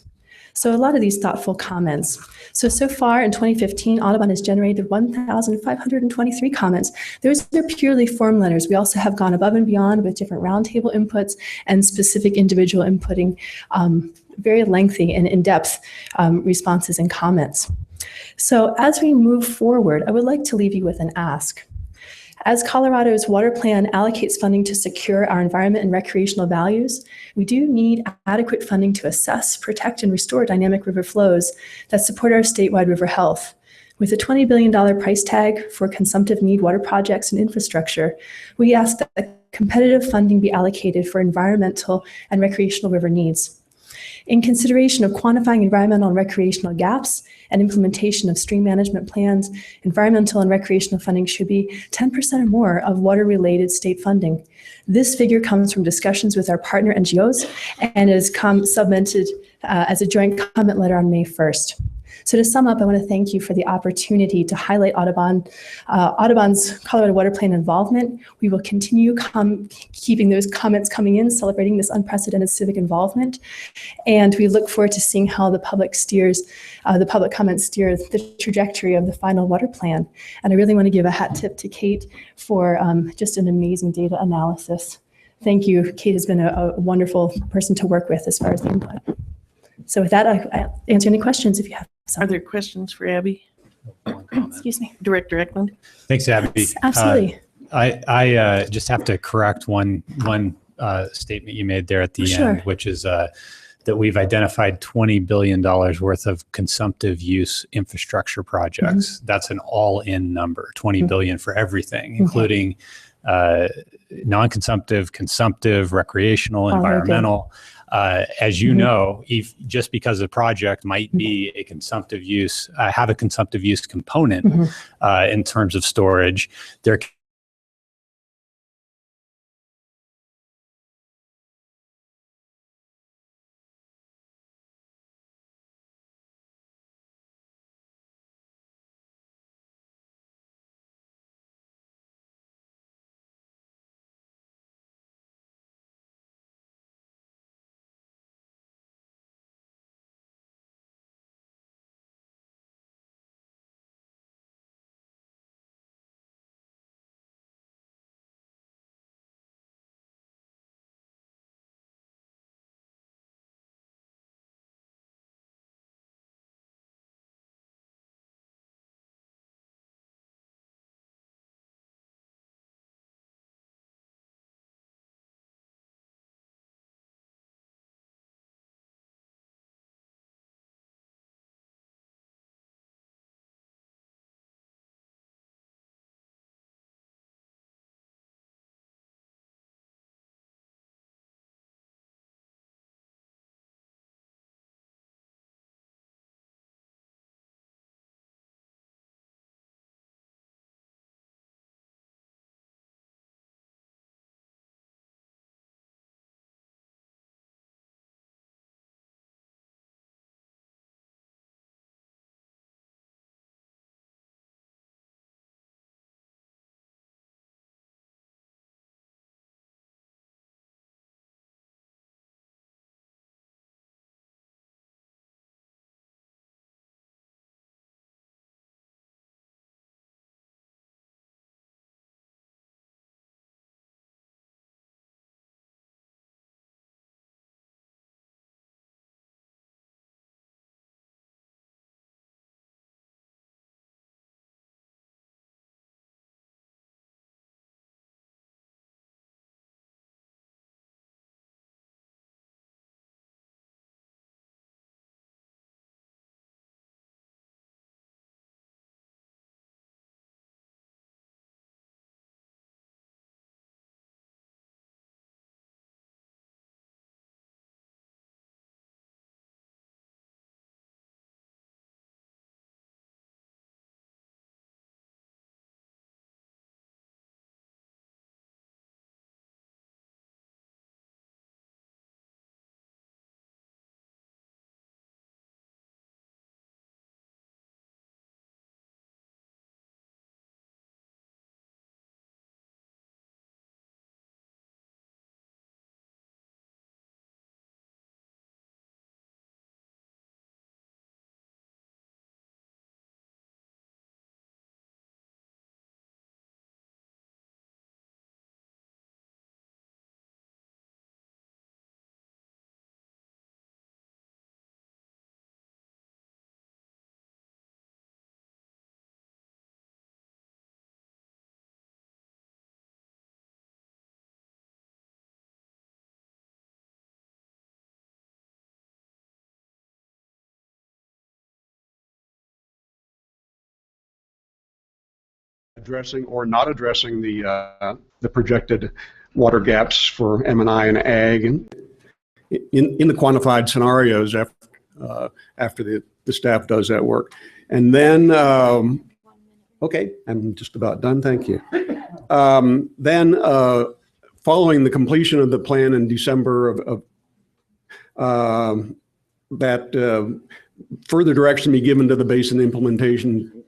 So a lot of these thoughtful comments. So far in 2015, Audubon has generated 1,523 comments. Those are purely form letters. We also have gone above and beyond with different roundtable inputs and specific individual inputting, very lengthy and in-depth responses and comments. So as we move forward, I would like to leave you with an ask. As Colorado's water plan allocates funding to secure our environment and recreational values, we do need adequate funding to assess, protect, and restore dynamic river flows that support our statewide river health. With a $20 billion price tag for consumptive need water projects and infrastructure, we ask that competitive funding be allocated for environmental and recreational river needs. In consideration of quantifying environmental and recreational gaps and implementation of stream management plans, environmental and recreational funding should be 10% or more of water-related state funding. This figure comes from discussions with our partner NGOs and is submitted as a joint comment letter on May 1st. So to sum up, I want to thank you for the opportunity to highlight Audubon's Colorado Water Plan involvement. We will continue keeping those comments coming in, celebrating this unprecedented civic involvement. And we look forward to seeing how the public comments steer the trajectory of the final water plan. And I really want to give a hat tip to Kate for just an amazing data analysis. Thank you. Kate has been a wonderful person to work with as far as the input. So with that, I'll answer any questions if you have some.
Are there questions for Abby?
Excuse me.
Director Eklund?
Thanks, Abby.
Absolutely.
I just have to correct one statement you made there at the
Sure.
end, which is that we've identified $20 billion worth of consumptive use infrastructure projects. Mm-hmm. That's an all-in number, $20 billion for everything, including non-consumptive, consumptive, recreational, environmental. As you know, just because a project might be a consumptive use, have a consumptive use component in terms of storage, there
addressing or not addressing the projected water gaps for M&I and ag, and in the quantified scenarios after the staff does that work. And then, okay, I'm just about done. Thank you. Then, following the completion of the plan in December that further direction be given to the basin implementation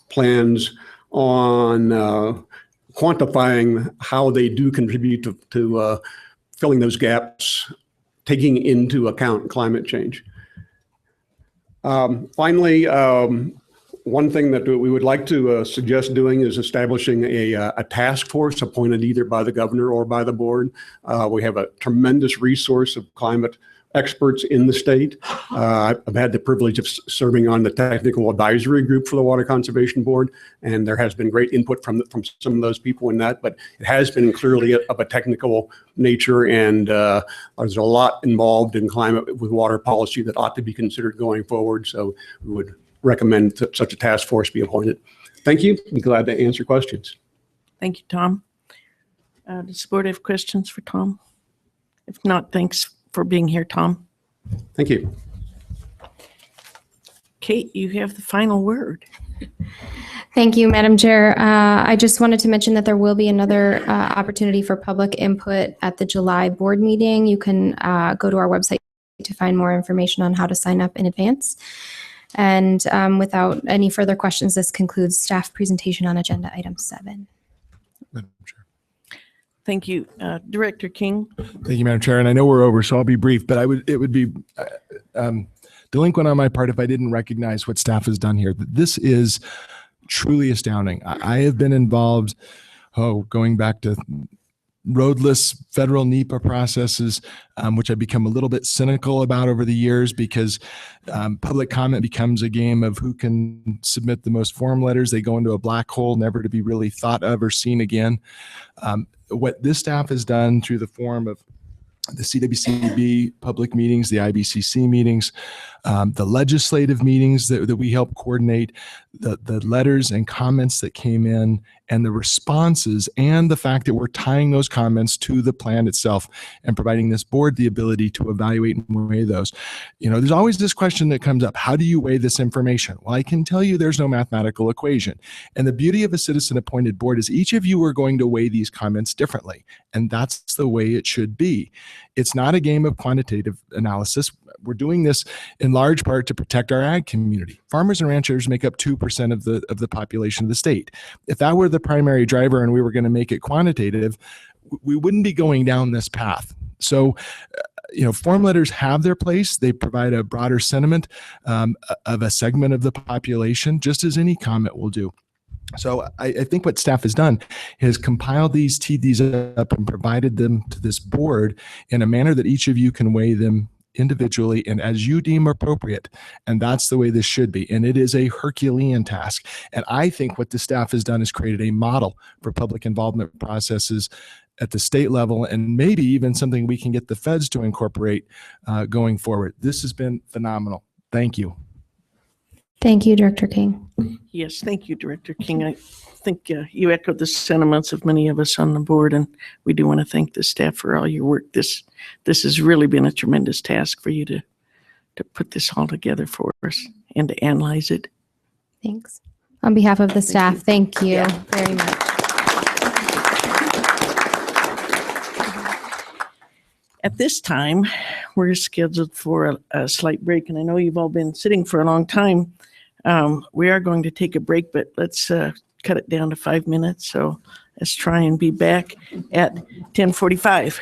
plans on quantifying how they do contribute to filling those gaps, taking into account climate change. Finally, one thing that we would like to suggest doing is establishing a task force appointed either by the governor or by the board. We have a tremendous resource of climate experts in the state. I've had the privilege of serving on the technical advisory group for the Water Conservation Board, and there has been great input from some of those people in that, but it has been clearly of a technical nature, and there's a lot involved in climate with water policy that ought to be considered going forward, so we would recommend that such a task force be appointed. Thank you. Be glad to answer questions.
Thank you, Tom. Does the board have questions for Tom? If not, thanks for being here, Tom.
Thank you.
Kate, you have the final word.
Thank you, Madam Chair. I just wanted to mention that there will be another opportunity for public input at the July board meeting. You can go to our website to find more information on how to sign up in advance. And without any further questions, this concludes staff presentation on agenda item 7.
Thank you. Director King.
Thank you, Madam Chair. And I know we're over, so I'll be brief, but it would be delinquent on my part if I didn't recognize what staff has done here. This is truly astounding. I have been involved, going back to roadless federal NEPA processes, which I've become a little bit cynical about over the years because public comment becomes a game of who can submit the most form letters. They go into a black hole, never to be really thought of or seen again. What this staff has done through the form of the CWCB public meetings, the IBCC meetings, the legislative meetings that we help coordinate, the letters and comments that came in, and the responses, and the fact that we're tying those comments to the plan itself and providing this board the ability to evaluate and weigh those. You know, there's always this question that comes up: how do you weigh this information? Well, I can tell you there's no mathematical equation. And the beauty of a citizen appointed board is each of you are going to weigh these comments differently. And that's the way it should be. It's not a game of quantitative analysis. We're doing this in large part to protect our ag community. Farmers and ranchers make up 2% of the population of the state. If that were the primary driver and we were going to make it quantitative, we wouldn't be going down this path. So, form letters have their place. They provide a broader sentiment of a segment of the population, just as any comment will do. So I think what staff has done is compiled these, teed these up, and provided them to this board in a manner that each of you can weigh them individually and as you deem appropriate. And that's the way this should be. And it is a Herculean task. And I think what the staff has done is created a model for public involvement processes at the state level, and maybe even something we can get the feds to incorporate going forward. This has been phenomenal. Thank you.
Thank you, Director King.
Yes, thank you, Director King. I think you echoed the sentiments of many of us on the board, and we do want to thank the staff for all your work. This has really been a tremendous task for you to put this all together for us and to analyze it.
Thanks. On behalf of the staff, thank you very much.
At this time, we're scheduled for a slight break, and I know you've all been sitting for a long time. We are going to take a break, but let's cut it down to 5 minutes. So let's try and be back at 10:45.